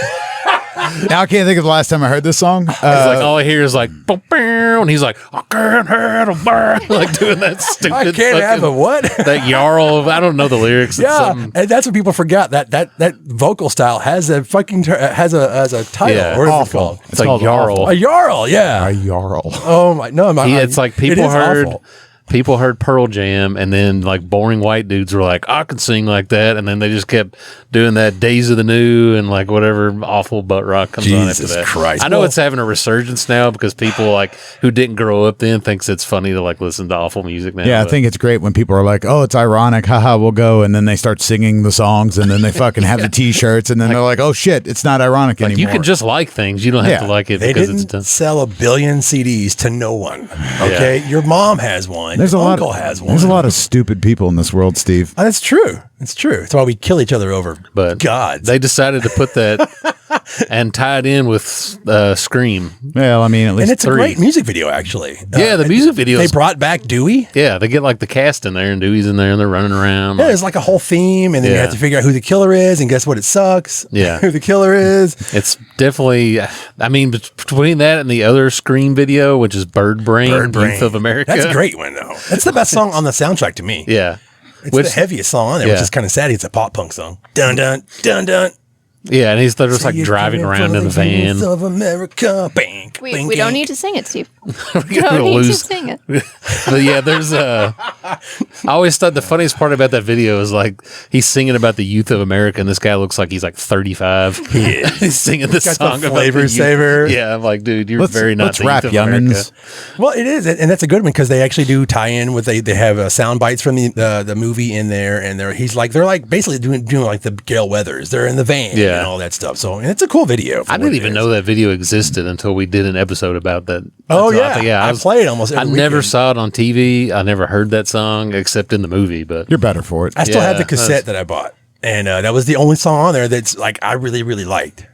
Now I can't think of the last time I heard this song. It's like all I hear is like, "Bow, bow," and he's like, "I can't have a bar," like doing that stupid. I can't have a what? that Jarl. I don't know the lyrics. It's Yeah, something- and that's what people forgot. That vocal style has a fucking has a title. Yeah. What is it Awful. called? It's like called Jarl. awful. A Jarl. Yeah. A Jarl. Oh my no! It's like it people is heard awful. people heard Pearl Jam, and then like boring white dudes were like, "I can sing like that," and then they just kept doing that Days of the New and like whatever awful butt rock comes on after Jesus that. Christ. I know Well- it's having a resurgence now because people like who didn't grow up then thinks it's funny to like listen to awful music now. Yeah, I but- think it's great when people are like, "Oh, it's ironic, haha, we'll go," and then they start singing the songs, and then they fucking have the T-shirts, and then they're like, "Oh shit, it's not ironic like, anymore." you can just like things. You don't have Yeah. to like it They because it's didn't done. sell 1 billion CDs to no one. Okay, your mom has one. There's a your lot. uncle has one. There's a lot of stupid people in this world, Steve. Oh, that's true. It's true. That's why we kill each other over But gods. they decided to put that and tie it in with Scream. Well, I mean, at least and it's a great music video, actually. Yeah, the music video. They brought back Dewey. Yeah, they get like the cast in there, and Dewey's in there, and they're running around. Yeah, like- there's like a whole theme, and then you Yeah. have to figure out who the killer is, and guess what? It sucks. Yeah. who the killer is. It's definitely, I mean, between that and the other Scream video, which is Bird Brain, Youth of America. That's a great one, though. That's the best song on the soundtrack to me. Yeah. It's the heaviest song on there, which Yeah. is kind of sad. It's a pop punk song. Dun dun dun dun. Yeah, and they're just like You're driving coming around for in the van. youth of America. Bang, We, bang, we don't bang. need to sing it, Steve. We're We don't gonna need to lose. sing it. But yeah, there's I always thought the funniest part about that video is like he's singing about the youth of America, and this guy looks like he's like 35. He is. He's singing this Got the song about flavor the youth. saver. Yeah, I'm like, dude, you're let's, very not let's the rap, youth of youngins. America. Well, it is, and that's a good one because they actually do tie in with they have sound bites from the movie in there, and they're basically doing like the Gale Weathers. They're in the van, Yeah. and all that stuff. So and it's a cool video. I didn't even know that video existed until we did an episode about that. Oh, So yeah. I play it almost every I never weekend. saw it on TV. I never heard that song except in the movie. But You're better for it. I still have the Yeah, cassette that I bought. And that was the only song on there that's like I really, really liked.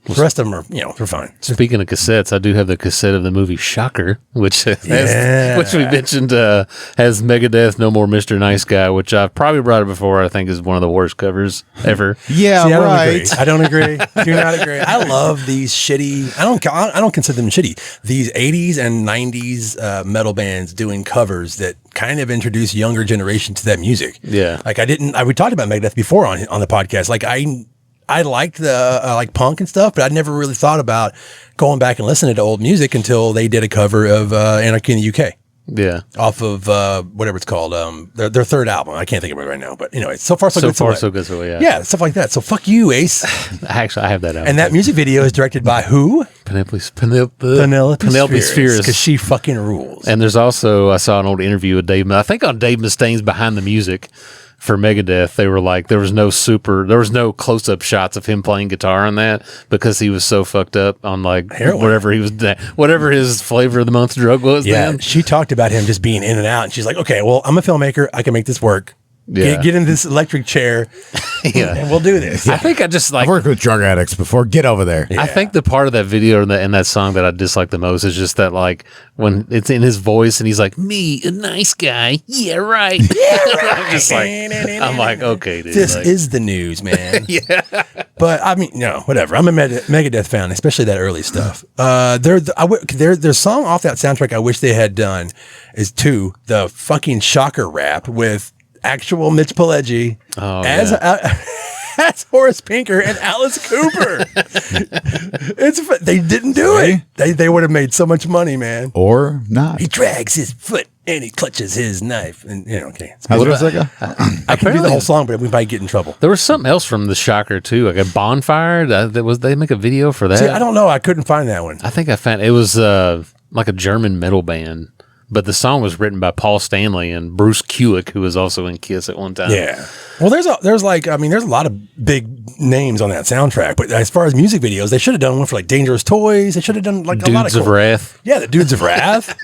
The rest of them are, they're fine. speaking of cassettes, I do have the cassette of the movie Shocker, which which we mentioned has Megadeth, No More Mr. Nice Guy, which I've probably brought it before. I think is one of the worst covers ever. Yeah, See, right. I don't agree. Do not agree. I love these shitty. I don't consider them shitty. These 80s and 90s metal bands doing covers that kind of introduce younger generation to that music. Yeah. Like we talked about Megadeth before on the podcast. Like I liked the like punk and stuff, but I'd never really thought about going back and listening to old music until they did a cover of Anarchy in the UK. Yeah. Off of whatever it's called, their third album. I can't think of it right now, but anyway, so far so good. So good. So yeah. Yeah, stuff like that. So fuck you, Ace. Actually, I have that out. And that music video is directed by who? Penelope Spheres, because she fucking rules. And there's also, I saw an old interview with Dave, I think on Dave Mustaine's Behind the Music for Megadeth, they were like, there was no close-up shots of him playing guitar on that because he was so fucked up on like Heroin. whatever his flavor of the month drug was then. She talked about him just being in and out, and she's like, okay, well, I'm a filmmaker. I can make this work. Yeah. Get in this electric chair, and we'll do this. I think I just like, I've worked with drug addicts before. Get over there. I think the part of that video and that song that I dislike the most is just that, like, when it's in his voice and he's like, me, a nice guy. Yeah, right. I'm just like, I'm like, okay, dude. This like, is the news, man. yeah. But I mean, whatever. I'm a Megadeth fan, especially that early stuff. Their song off that soundtrack I wish they had done is the fucking Shocker rap with actual Mitch Pileggi as Horace Pinker and Alice Cooper. They didn't do it. They would have made so much money, man. Or not. He drags his foot and he clutches his knife, and okay. How does that go? I can do the whole song, but we might get in trouble. There was something else from the Shocker too, like a bonfire. They make a video for that? See, I don't know. I couldn't find that one. I think I found it was like a German metal band, but the song was written by Paul Stanley and Bruce Kulick, who was also in Kiss at one time. Yeah. Well, there's a lot of big names on that soundtrack, but as far as music videos, they should have done one for like Dangerous Toys. They should have done like a lot of Dudes of Wrath. Yeah, the Dudes of Wrath.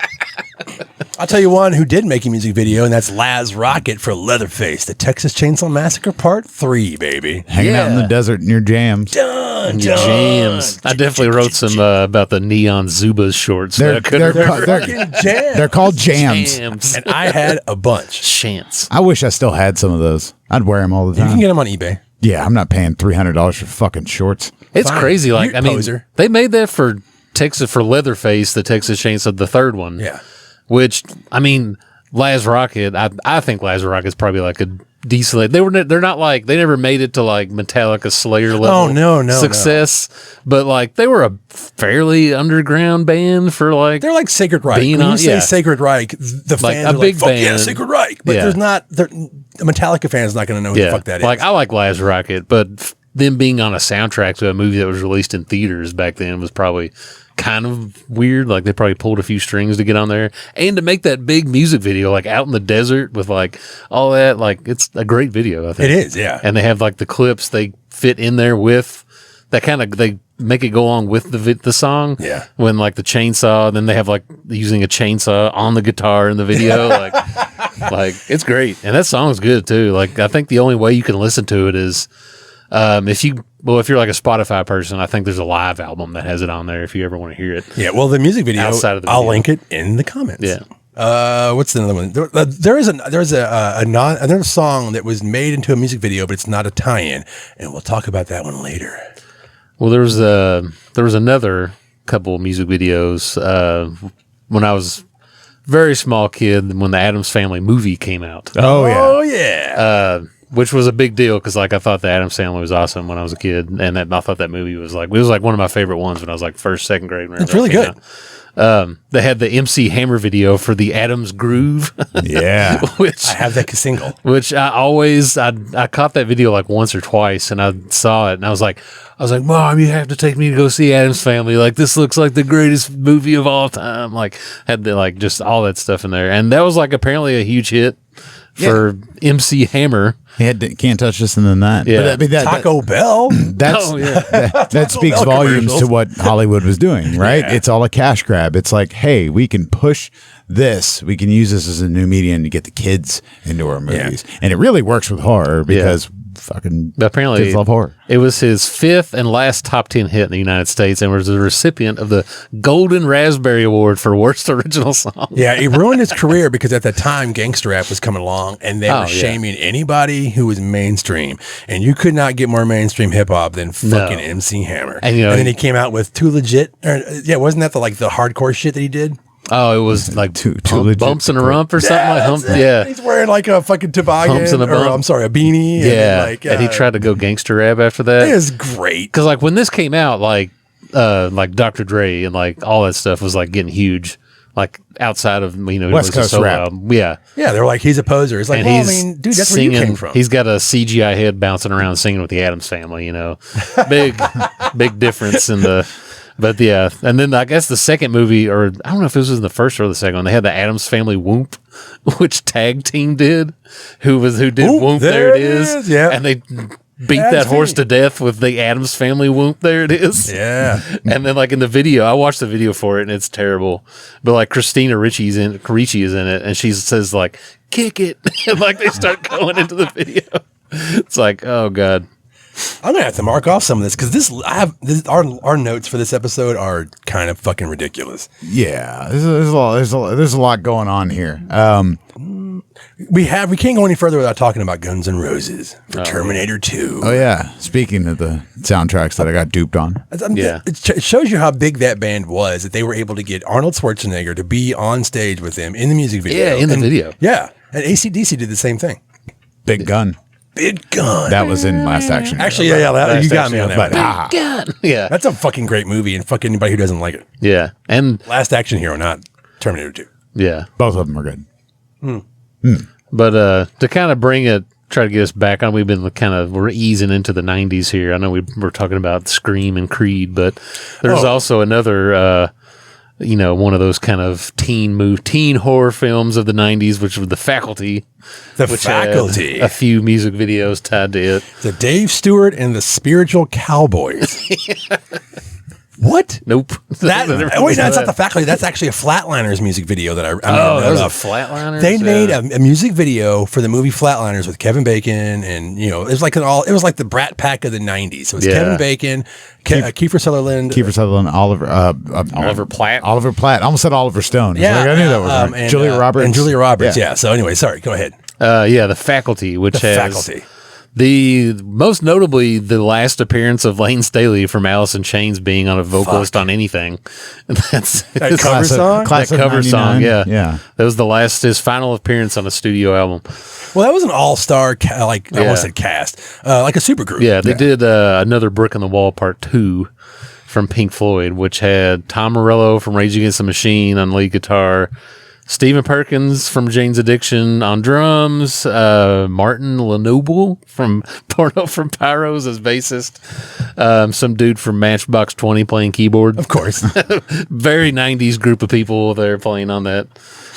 I'll tell you one who did make a music video, and that's Laz Rocket for Leatherface, the Texas Chainsaw Massacre Part 3, baby. Hanging out in the desert in your jams. Dun, Jams. I definitely wrote some about the Neon Zubas shorts. They're fucking jams. They're called jams. And I had a bunch. Chance. I wish I still had some of those. I'd wear them all the You time. can get them on eBay. Yeah, I'm not paying $300 for fucking shorts. It's Fine. crazy. Like, You I mean, poser. they made that for Leatherface, the Texas Chainsaw, the third one. Yeah. Which, I mean, Laz Rocket, I think Laz Rocket's probably like a decent. They're not like, they never made it to like Metallica Slayer level no, success, but like they were a fairly underground band for like, They're like Sacred Reich. Being When you on- say yeah. Sacred Reich, the Like fans a are big like, fuck yeah, band. Sacred Reich. But Yeah. there's not, the Metallica fan's not going to know who the fuck that is. like I like Laz Rocket, but them being on a soundtrack to a movie that was released in theaters back then was probably kind of weird. Like they probably pulled a few strings to get on there and to make that big music video, like out in the desert with like all that. Like it's a great video, I think. It is, yeah. And they have like the clips they fit in there with that they make it go along with the song. Yeah. When like the chainsaw, then they have like using a chainsaw on the guitar in the video. like it's great. And that song's good too. Like I think the only way you can listen to it is if you're like a Spotify person, I think there's a live album that has it on there if you ever want to hear it. Yeah, well, the music video, Outside of the I'll video. link it in the comments. Yeah. What's another one? There's another song that was made into a music video, but it's not a tie-in, and we'll talk about that one later. Well, there was another couple of music videos when I was a very small kid when the Addams Family movie came out. Oh, yeah. Yeah. Which was a big deal because like I thought the Addams Family was awesome when I was a kid, and I thought that movie was like one of my favorite ones when I was like first, second grade. It's really good. They had the MC Hammer video for the Addams Groove. Yeah. which I have that single. Which I caught that video like once or twice, and I saw it, and I was like, Mom, you have to take me to go see Addams Family. Like this looks like the greatest movie of all time. Like had the like just all that stuff in there, and that was like apparently a huge hit. for MC Hammer. He had Can't Touch This and then that. Yeah. But Taco Bell. That's that speaks Bell volumes commercials. to what Hollywood was doing, right? Yeah. It's all a cash grab. It's like, hey, we can push this. We can use this as a new medium to get the kids into our movies, and it really works with horror because fucking Apparently, kids love horror. It was his 5th and last top 10 hit in the United States, and was the recipient of the Golden Raspberry Award for Worst Original Song. Yeah, it ruined his career because at the time gangster rap was coming along and they were shaming anybody who was mainstream. And you could not get more mainstream hip hop tim fucking MC Hammer. And, you know, and then he came out with Too Legit. Wasn't that the hardcore shit that he did? Oh, it was like Too legit bumps in a rump or something like hump. That's it. Yeah. He's wearing like a fucking toboggan. Humps in a or, bump. I'm sorry, a beanie. Yeah. And, he tried to go gangster rap after that. It is great. Because like when this came out, like Dr. Dre and like all that stuff was like getting huge, like outside of West it was a Coast solo rap. album. Yeah, Yeah, they're like, he's a poser. It's like, and well, I he's mean, dude, that's singing, where you came from. He's got a CGI head bouncing around singing with the Addams Family. Big difference in the. But yeah, and then I guess the second movie, or I don't know if this was in the first or the second one, they had the Addams Family Whoop, which Tag Team did, who did Whoop, there it is. Yeah. And they beat that horse to death with the Addams Family Whoop, there it is. Yeah. And then like in the video, I watched the video for it and it's terrible. But like Christina Ricci is in it, and she says like, kick it. And like they start going into the video. It's like, oh God. I'm gonna have to mark off some of this because our notes for this episode are kind of fucking ridiculous. Yeah, there's a lot going on here. We can't go any further without talking about Guns N' Roses for Terminator 2. Oh yeah, speaking of the soundtracks that I got duped on. Yeah. It shows you how big that band was, that they were able to get Arnold Schwarzenegger to be on stage with them in the music video. Yeah, in the video. Yeah, and AC/DC did the same thing. Big Gun. Big Gun. That was in Last Action Hero. Actually, yeah, you got me on that. But one. God. Yeah. That's a fucking great movie, and fuck anybody who doesn't like it. Yeah. And Last Action Hero, not Terminator 2. yeah. both of them are good. But to kind of try to get us back on, we're easing into the 90s here. I know we're talking about Scream and Creed, but there's also another, one of those kind of teen horror films of the 90s, which was The Faculty. Which had a few music videos tied to it. The Dave Stewart and the Spiritual Cowboys. What? Nope. That's not The Faculty. That's actually a Flatliners music video that I that was a Flatliners? They made a music video for the movie Flatliners with Kevin Bacon, and it was like the Brat Pack of the 90s. So it was Kevin Bacon, Kiefer Sutherland, Oliver Platt. Oliver Platt. I almost said Oliver Stone. Yeah, I knew that was right. and, Julia Roberts. And Julia Roberts, yeah. So anyway, sorry, go ahead. The Faculty, which has the most notably the last appearance of Lane Staley from Alice in Chains being on a vocalist on anything. That's That cover song? Class that of cover 99. song, yeah. Yeah. That was his final appearance on a studio album. Well, that was an all-star, I almost said cast, like a supergroup. Yeah, they did another Brick in the Wall Part 2 from Pink Floyd, which had Tom Morello from Rage Against the Machine on lead guitar, Stephen Perkins from Jane's Addiction on drums, Martin Lenoble from Porno from Pyros as bassist, some dude from Matchbox 20 playing keyboard. Of course. Very 90s group of people there playing on that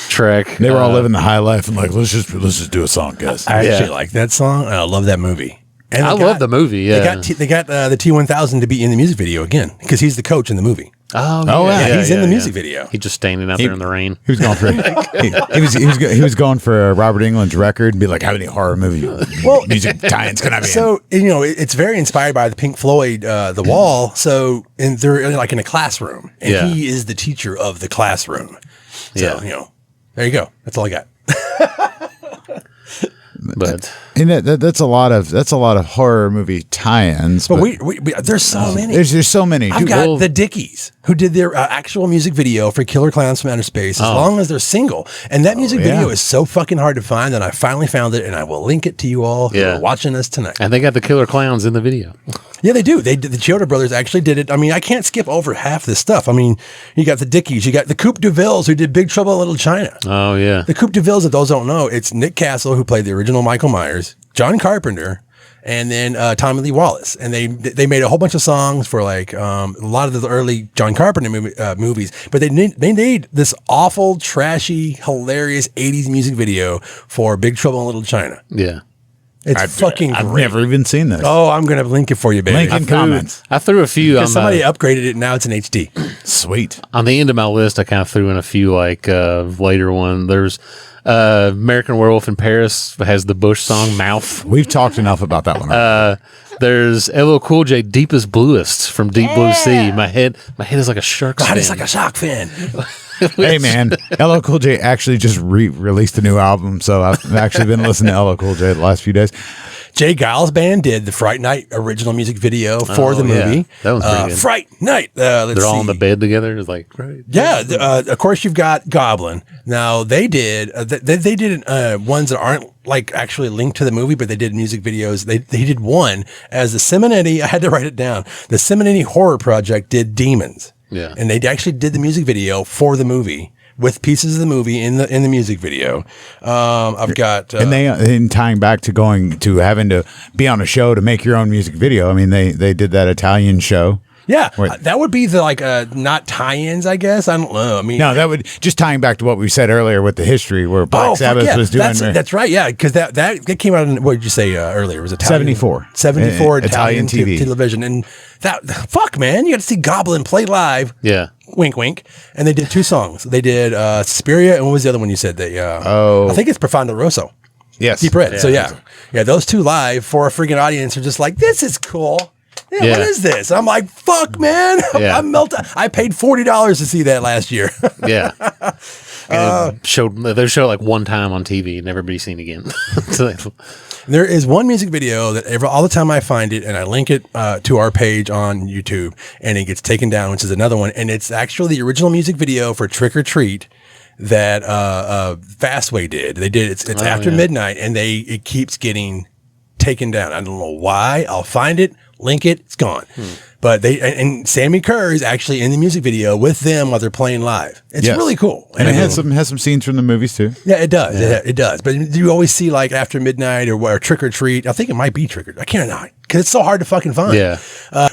track. They were all living the high life and like, let's just do a song, guys. I actually like that song, and I love that movie. And I love the movie, yeah. They got the T-1000 to be in the music video again, because he's the coach in the movie. He's in the music video. He's just standing out there in the rain. He was going for he was going for Robert Englund's record and be like, how many horror movie music tie-ins can I be in? So it's very inspired by the Pink Floyd, The Wall. So they're like in a classroom, and he is the teacher of the classroom. So there you go. That's all I got. But and that's a lot of horror movie tie-ins. But we there's so many. There's so many. I've got the Dickies, who did their actual music video for Killer Clowns from Outer Space, as long as they're single. And that music video is so fucking hard to find that I finally found it, and I will link it to you all who are watching this tonight. and they got the Killer Clowns in the video. Yeah, they do. The Chioda brothers actually did it. I mean, I can't skip over half this stuff. I mean, you got the Dickies, you got the Coupe de Villes, who did Big Trouble in Little China. Oh yeah. The Coupe de Villes, if those don't know, it's Nick Castle, who played the original Michael Myers, John Carpenter, and then Tommy Lee Wallace, and they made a whole bunch of songs for like a lot of the early John Carpenter movies, but they made this awful, trashy, hilarious 80s music video for Big Trouble in Little China. Yeah. It's fucking great. I've never even seen this. Oh, I'm going to link it for you, baby. Link in comments. I threw a few on Somebody upgraded it, now it's in HD. Sweet. on the end of my list. I kind of threw in a few like later one. There's American Werewolf in Paris has the Bush song Mouth. We've talked enough about that one. There's LL Cool J Deepest Bluest from Deep Blue Sea. My head is like a shark's God, fin. it's like a shark fin. Hey man, LL Cool J actually just released a new album, so I've actually been listening to LL Cool J the last few days. Jay Giles Band did the Fright Night original music video for the movie. Yeah. That was pretty good. Fright Night. They're all in the bed together. It's like, right. Yeah, of course you've got Goblin. Now they did they did ones that aren't like actually linked to the movie, but they did music videos. They did one as the Simonetti. I had to write it down. The Simonetti Horror Project did Demons. Yeah, and they actually did the music video for the movie with pieces of the movie in the music video. I've got and in tying back to going to having to be on a show to make your own music video. I mean, they did that Italian show. Yeah, that would be the like not tie-ins, I guess. I don't know. I mean, no, that would just tying back to what we said earlier with the history where Black Sabbath was doing. That's right. Yeah, because that came out in, what did you say earlier? It was Italian, 74 Italian TV television, and that fuck man, you got to see Goblin play live. Yeah. Wink, wink. And they did two songs. They did Suspiria, and what was the other one you said? I think it's Profondo Rosso. Yes, Deep Red. So yeah, those two live for a freaking audience are just like, this is cool. Yeah, Yeah. what is this? I'm like, fuck, man. Yeah. I'm melting. I paid $40 to see that last year. Yeah. And they showed like one time on TV, never be seen again. So There is one music video that all the time I find it and I link it to our page on YouTube and it gets taken down, which is another one. And it's actually the original music video for Trick or Treat that Fastway did. They did. It's after midnight and it keeps getting taken down. I don't know why. I'll find it, link it, it's gone. But and Sammy Kerr is actually in the music video with them while they're playing live. It's really cool. And it has some scenes from the movies too. Yeah, it does. Yeah. It does. But you always see like After Midnight or Trick or Treat. I think it might be Trick or Treat. I can't know because it's so hard to fucking find. Yeah.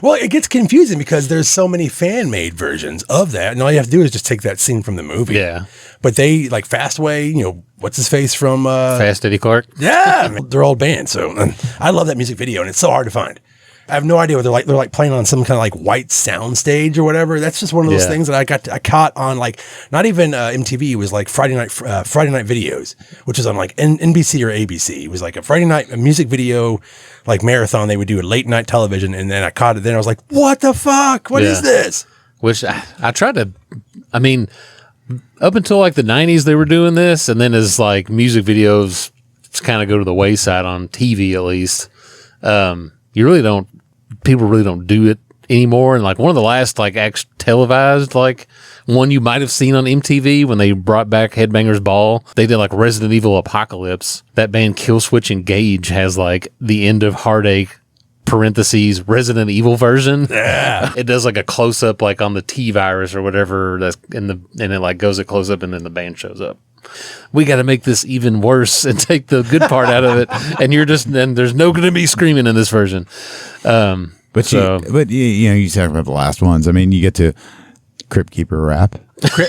Well, it gets confusing because there's so many fan-made versions of that, and all you have to do is just take that scene from the movie. Yeah. But they like Fastway. What's his face from Fast Eddie Clark. Yeah, they're old band. So I love that music video, and it's so hard to find. I have no idea what they're like playing on some kind of like white sound stage or whatever. That's just one of those things that I caught on like not even MTV. It was like Friday night videos, which was on like NBC or ABC. It was like a Friday night music video like marathon. They would do a late night television, and then I caught it. Then I was like, what the fuck? What is this? Which I tried to. I mean, up until like the 90s, they were doing this, and then as like music videos kind of go to the wayside on TV, at least. People really don't do it anymore. And like one of the last like televised like one you might have seen on MTV when they brought back Headbangers Ball, they did like Resident Evil Apocalypse. That band Killswitch Engage has like the End of Heartache parentheses Resident Evil version. Yeah. It does like a close up like on the T-virus or whatever that's and it like goes a close up and then the band shows up. We got to make this even worse and take the good part out of it. And there's no going to be screaming in this version. But you talk about the last ones. I mean, you get to Crypt Keeper rap.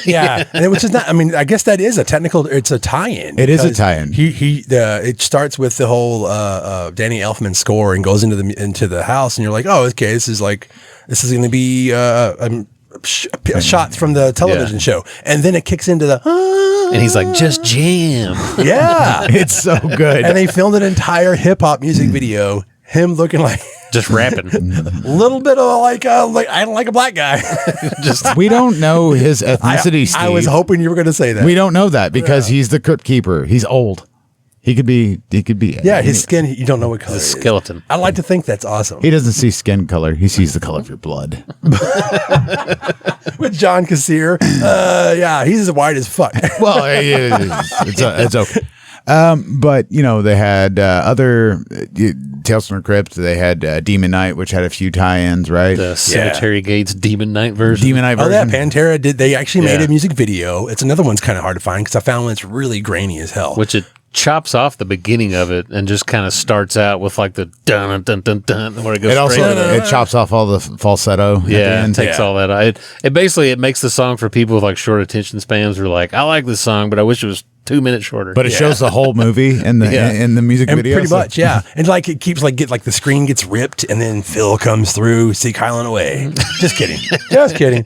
Yeah, and which is not. I mean, I guess that is a technical. It's a tie-in. It is a tie-in. It starts with the whole Danny Elfman score and goes into the house, and you're like, oh, okay, this is going to be a shot from the television show, and then it kicks into the. And he's like, just jam. Yeah. It's so good. And they filmed an entire hip hop music video, him looking like just rapping. A little bit of like I don't like a black guy. We don't know his ethnicity, Steve. I was hoping you were going to say that. We don't know that because he's the Crypt Keeper. He's old. He could be. Yeah, his skin. You don't know what color. He's a skeleton. I like to think that's awesome. He doesn't see skin color. He sees the color of your blood. With John Kassir, yeah, he's as white as fuck. Well, it's okay. But they had other Tales from the Crypt. They had Demon Knight, which had a few tie-ins, right? The Cemetery Gates Demon Knight version. Demon Knight version. Oh, yeah, Pantera did. They actually made a music video. It's another one's kind of hard to find because I found one that's really grainy as hell. Which it chops off the beginning of it and just kind of starts out with like the dun dun dun dun where it goes It also straight into it chops off all the falsetto. At the yeah, it end. takes all that out. It basically it makes the song for people with like short attention spans who are like, I like this song, but I wish it was 2 minutes shorter. But it shows the whole movie in the music And video. pretty so- much, yeah. And like it keeps like the screen gets ripped and then Phil comes through, Seek Highland away. Just kidding. Just kidding.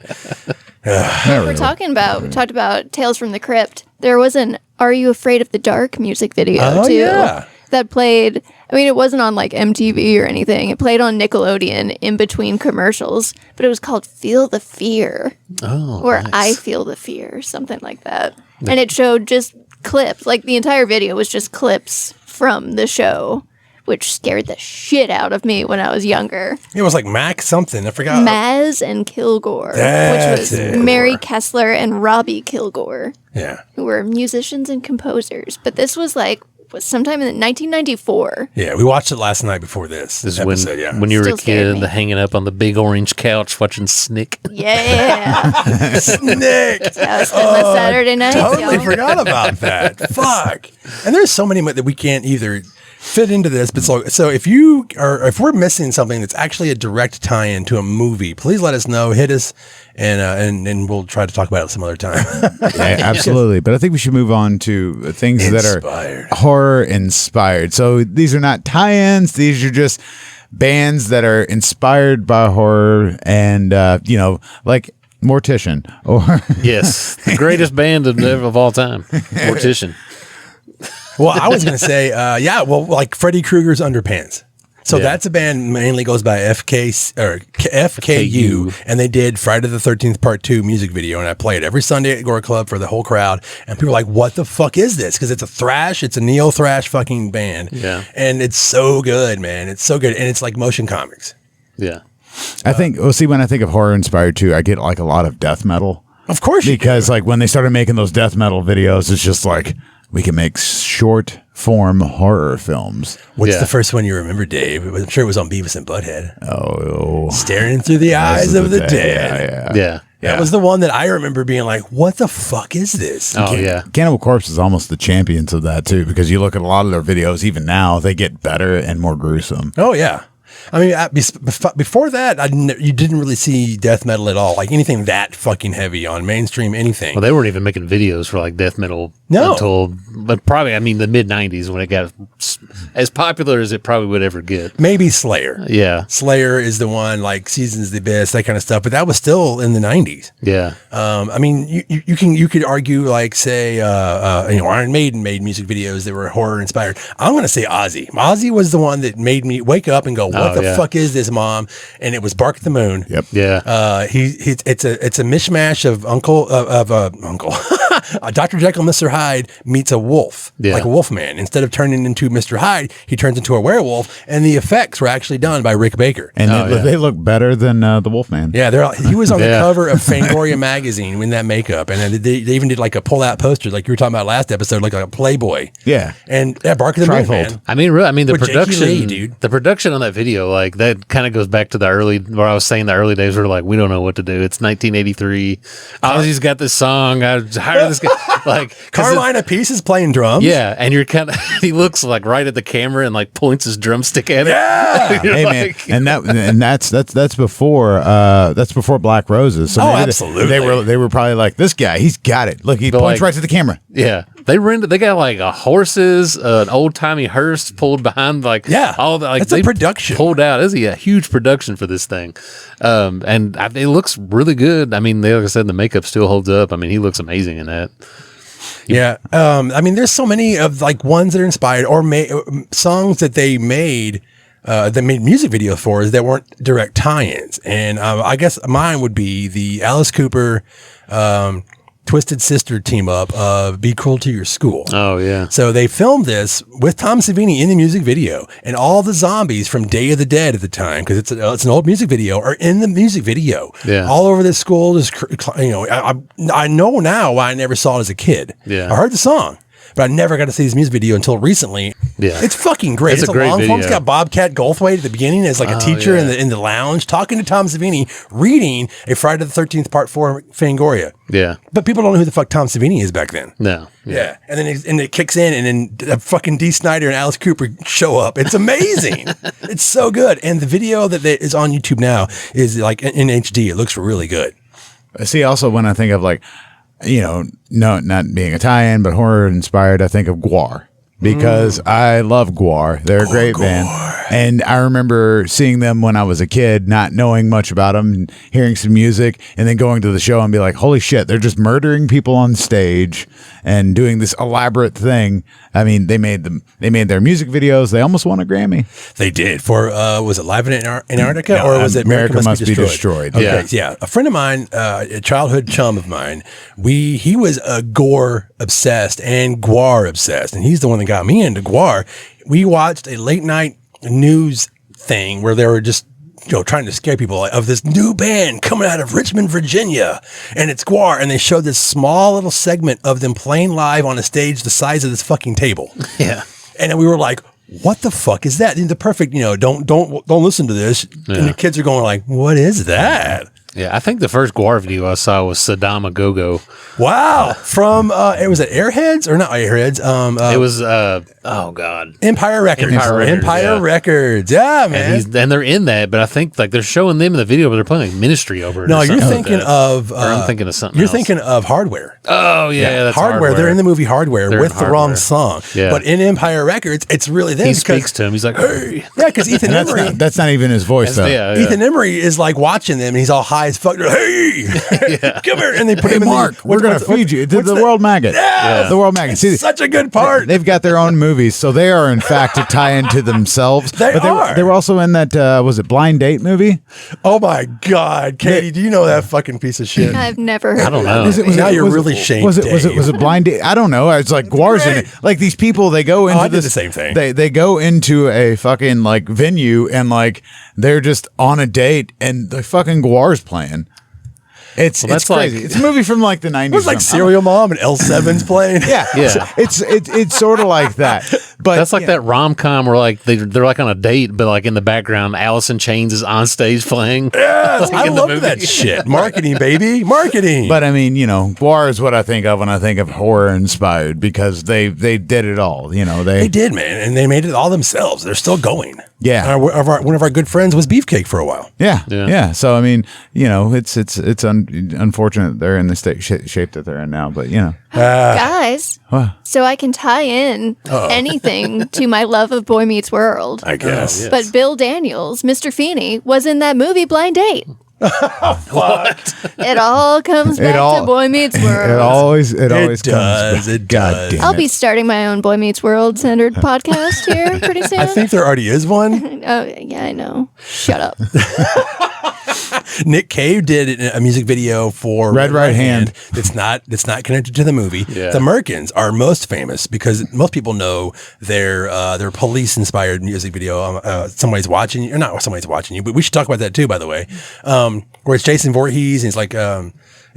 We talked about Tales from the Crypt. There was an Are You Afraid of the Dark music video too. Yeah. That played, I mean, it wasn't on like MTV or anything. It played on Nickelodeon in between commercials, but it was called Feel the Fear. Or nice. I Feel the Fear, something like that. And it showed just clips, like the entire video was just clips from the show, which scared the shit out of me when I was younger. It was like Mac something. I forgot. Maz and Kilgore, That's which was it. Mary Kessler and Robbie Kilgore, Yeah. who were musicians and composers. But this was sometime in 1994. Yeah. We watched it last night before this This is episode. Yeah. when you were Still a scared kid, me. hanging up on the big orange couch watching Snick. Yeah. Nick. I was spent my Saturday night. Totally forgot about that. Fuck. And there's so many that we can't either fit into this. But so if we're missing something that's actually a direct tie-in to a movie, please let us know. Hit us, and we'll try to talk about it some other time. Yeah, absolutely. But I think we should move on to things that Inspired. are horror inspired. So these are not tie-ins. These are just bands that are inspired by horror and, like Mortician or Yes, the greatest band of all time, Mortician. Well, I was going to say, like Freddy Krueger's Underpants. So Yeah. that's a band mainly goes by FKU, and they did Friday the 13th Part 2 music video, and I play it every Sunday at Gore Club for the whole crowd, and people are like, what the fuck is this? Because it's a neo-thrash fucking band, Yeah. and it's so good, man. It's so good, and it's like motion comics. Yeah. I think, when I think of horror inspired too, I get like a lot of death metal Of course you because like when they started making those death metal videos, it's just like we can make short form horror films. What's Yeah. the first one you remember, Dave? I'm sure it was on Beavis and Butthead. Oh, Staring Through the Eyes of the Dead. Yeah. Yeah. That was the one that I remember being like, what the fuck is this? Oh, yeah. Cannibal Corpse is almost the champions of that too, because you look at a lot of their videos, even now, they get better and more gruesome. Oh, yeah. I mean, before that, you didn't really see death metal at all, like anything that fucking heavy on mainstream anything. Well, they weren't even making videos for like death metal No. until, but probably, I mean, the mid 90s when it got as popular as it probably would ever get. Maybe Slayer. Yeah. Slayer is the one, like Season's the Best, that kind of stuff, but that was still in the 90s. Yeah. I mean, you could argue, like, say, Iron Maiden made music videos that were horror inspired. I'm going to say Ozzy. Ozzy was the one that made me wake up and go, what the yeah. fuck is this, Mom? And it was Bark at the Moon. Yep. Yeah. It's a mishmash of Uncle Dr. Jekyll and Mr. Hyde meets a wolf, Yeah. like a wolf man. Instead of turning into Mr. Hyde, he turns into a werewolf, and the effects were actually done by Rick Baker. And Oh, they look better than the Wolfman. Yeah, he was on the Yeah. cover of Fangoria magazine in that makeup, and then they even did like a pull-out poster, like you were talking about last episode, like a Playboy. Yeah. And Bark of the Moon, Trifold. man. I mean, the With Jakey production, Lee, dude. the production on that video, like that kind of goes back to the where I was saying the early days where like, we don't know what to do. It's 1983. Ozzy's got this song. I hired this guy. Like, 'cause Carmine Apiece is playing drums. yeah. And you're kind of, he looks like right at the camera and like points his drumstick at it. Yeah. You're Hey man, like- that's before Black Roses. So Oh, maybe absolutely. They were probably like, this guy, he's got it. Look, he But, points like- right to the camera. Yeah, they got like horses, an old timey hearse pulled behind, like Yeah, all the like that's a they production. pulled out. This is a huge production for this thing, and it looks really good. I mean, like I said, the makeup still holds up. I mean, he looks amazing in that. Yeah. I mean, there's so many of like ones that are inspired or songs that they made music video for that weren't direct tie-ins. And I guess mine would be the Alice Cooper Twisted Sister team up of Be Cruel to Your School. Oh yeah, So they filmed this with Tom Savini in the music video, and all the zombies from Day of the Dead at the time, because it's an old music video, are in the music video. Yeah. All over this school. Just I know now why I never saw it as a kid. Yeah. I heard the song, but I never got to see his music video until recently. Yeah. It's fucking great. It's a great long form. video. It's got Bobcat Goldthwait at the beginning as like a teacher in the lounge talking to Tom Savini, reading a Friday the 13th Part 4 Fangoria. Yeah. But people don't know who the fuck Tom Savini is back then. No. Yeah. And then it kicks in, and then fucking Dee Snider and Alice Cooper show up. It's amazing. It's so good. And the video that is on YouTube now is like in HD. It looks really good. See, also when I think of like, no, not being a tie-in, but horror inspired, I think of Gore. Because I love Gore. They're a great band. And I remember seeing them when I was a kid, not knowing much about them, and hearing some music, and then going to the show and be like, holy shit, they're just murdering people on stage and doing this elaborate thing. I mean, they made their music videos. They almost won a Grammy. They did for, was it Live in Antarctica or was it America Must Be Destroyed? Okay, yeah. A friend of mine, a childhood chum of mine, he was a Gore obsessed and Gore obsessed, and he's the one that got me into Gore. We watched a late night news thing where they were just trying to scare people of this new band coming out of Richmond, Virginia, and it's Gore, and they showed this small little segment of them playing live on a stage the size of this fucking table. Yeah. And then we were like, what the fuck is that? And the perfect, don't listen to this. Yeah. And the kids are going like, what is that? Yeah, I think the first Gore video I saw was Saddam a Go-Go. Wow. From, was it Airheads or not Airheads? It was, oh God. Empire Records. Empire Records, Yeah, man. And they're in that, but I think like they're showing them in the video, but they're playing like Ministry over it. No, or you're something thinking like that. of, Or I'm thinking of something you're else. thinking of Hardware. Oh, yeah, that's Hardware. They're in the movie Hardware They're with in the wrong Hardware. song. Yeah. But in Empire Records, it's really them. He because- speaks to him. He's like, hey. Yeah, because Ethan And Emery. that's not even his voice, though. Yeah, Ethan Emery is like watching them, and he's all high as fuck. Hey, come here, and they put Hey, him in Mark, we're going to feed you. The World Maggot. Yeah. The World Maggot. See, Such a good part. they've got their own movies, so they are, in fact, a tie-in to themselves. They are. They were also in that, was it Blind Date movie? Oh, my God. Katie, do you know that fucking piece of shit? I've never heard I don't of know. that. Now you're really shamed, Was it Dave. Blind Date? I don't know. It's like Gore's in it. Like these people, they go into I did this, the same thing. They go into a fucking like venue and like they're just on a date and the fucking Gore's playing. It's that's crazy. like- It's a movie from like the 90s. It was like Serial Mom and L7's playing. Yeah, Yeah. It's sort of like that. But That's like yeah. that rom-com where like they're like on a date, but like in the background, Alice in Chains is on stage playing. Yes, I in the love movie. that shit. Marketing, baby. Marketing. But I mean, Gore is what I think of when I think of horror inspired because they did it all. they did, man. And they made it all themselves. They're still going. Yeah. One of our good friends was Beefcake for a while. Yeah. So I mean, it's unfortunate they're in the shape that they're in now. But Guys, What? so I can tie in anything to my love of Boy Meets World. I guess. yeah. But Bill Daniels, Mr. Feeney, was in that movie Blind Date. What? It all comes back to Boy Meets World. it always comes. does, back. it God does. damn I'll it. be starting my own Boy Meets World centered podcast here pretty soon. I think there already is one. Oh, yeah, I know. Shut up. Nick Cave did a music video for Red Right Hand. That's not connected to the movie. Yeah. The Merkins are most famous because most people know their police inspired music video. Somebody's watching you, or not somebody's watching you, but we should talk about that too. By the way, where it's Jason Voorhees and it's like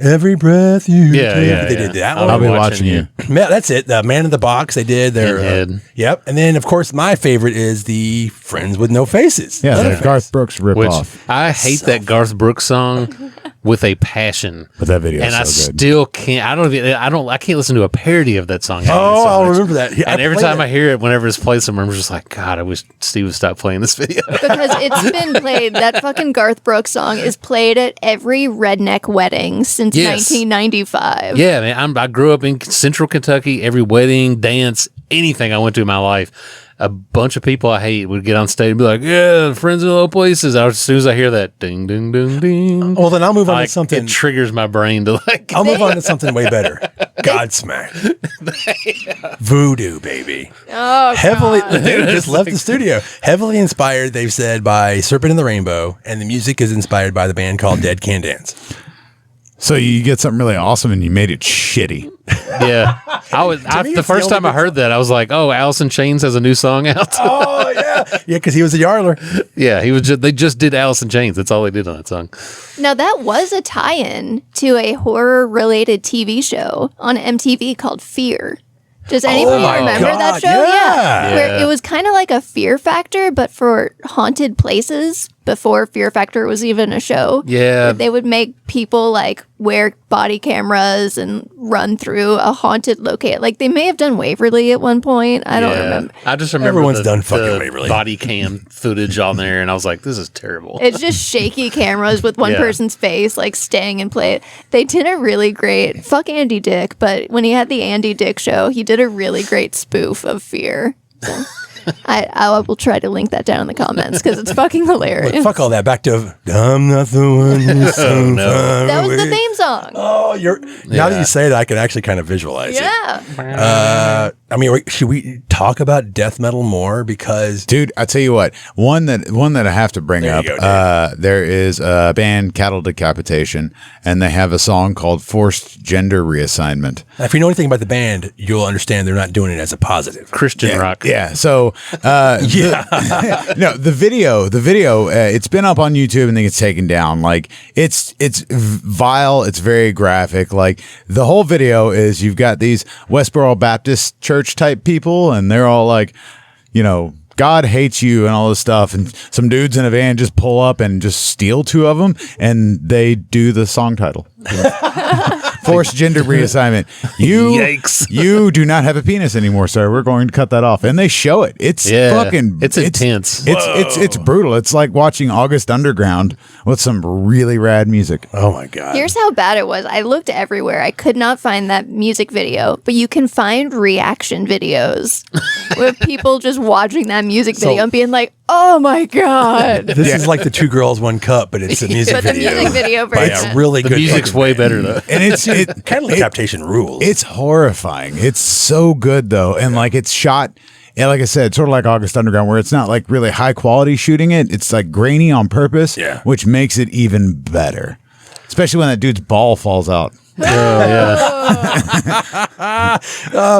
every breath you Yeah, take. yeah, They yeah. did that I'll one. I'll be watching you. Yeah, that's it. The Man in the Box. They did their Pinhead. yep, and then of course my favorite is the Friends with No Faces. Yeah, the Leatherface. Garth Brooks Which ripoff. I hate that Garth Brooks song with a passion. But that video And I is so good. still can't. I can't listen to a parody of that song. I hate it Oh, so I'll much. remember that. Yeah, And I every played time it. I hear it, whenever it's played somewhere, I'm just like, God, I wish Steve would stop playing this video. Because it's been played. That fucking Garth Brooks song is played at every redneck wedding since Yes. 1995. Yeah, man. I grew up in Central Kentucky. Every wedding, dance, anything I went to in my life, a bunch of people I hate would get on stage and be like, "Yeah, Friends in Low Places." As soon as I hear that, ding, ding, ding, ding. Well, then I'll move on like, to something. It triggers my brain to like. I'll move on to something way better. Godsmack. Voodoo, baby. Oh, Heavily, God. the dude just left the studio. Heavily inspired, they've said, by Serpent in the Rainbow, and the music is inspired by the band called Dead Can Dance. So you get something really awesome and you made it shitty. Yeah, me, the it's first the time I only heard that, I was like, "Oh, Alice in Chains has a new song out." Oh, yeah. Yeah, because he was a Yarler. Yeah, they just did Alice in Chains. That's all they did on that song. Now, that was a tie in to a horror related TV show on MTV called Fear. Does anybody remember that show? Yeah. Where it was kind of like a Fear Factor, but for haunted places before Fear Factor was even a show. Yeah. Where they would make people like wear body cameras and run through a haunted locate. Like they may have done Waverly at one point. I don't remember. I just remember Everyone's the, done fucking the Waverly. body cam footage on there, and I was like, this is terrible. It's just shaky cameras with one Yeah. person's face like staying in place. They did a really great fuck Andy Dick, but when he had the Andy Dick show, he did a really great spoof of Fear. So I will try to link that down in the comments because it's fucking hilarious. Look, fuck all that. Back to I'm not the one who's so no. far That was the away. theme song. Oh, now that you say that, I can actually kind of visualize it. Yeah. I mean, should we talk about death metal more? Because Dude, I tell you what, one that I have to bring There up. you go, there is a band, Cattle Decapitation, and they have a song called "Forced Gender Reassignment." if you know anything about the band, you'll understand they're not doing it as a positive. Christian rock. Yeah. So, no, the video, it's been up on YouTube and then it's taken down. Like it's vile. It's very graphic. Like the whole video is you've got these Westboro Baptist Church type people, and they're all like, God hates you and all this stuff. And some dudes in a van just pull up and just steal two of them, and they do the song title. Forced gender reassignment. Yikes. You do not have a penis anymore, sir. We're going to cut that off. And they show it. It's fucking it's intense. It's brutal. It's like watching August Underground with some really rad music. Oh my god! Here's how bad it was. I looked everywhere. I could not find that music video, but you can find reaction videos with people just watching that music video and being like, "Oh my god!" This is like the Two Girls, One Cup, but it's a music But the video. music video By version. a really The good music's fucking way band. better though. And it Cattle Decapitation rules. It's horrifying. It's so good though, and like it's shot. And like I said, sort of like August Underground, where it's not like really high quality shooting it. It's like grainy on purpose, which makes it even better. Especially when that dude's ball falls out.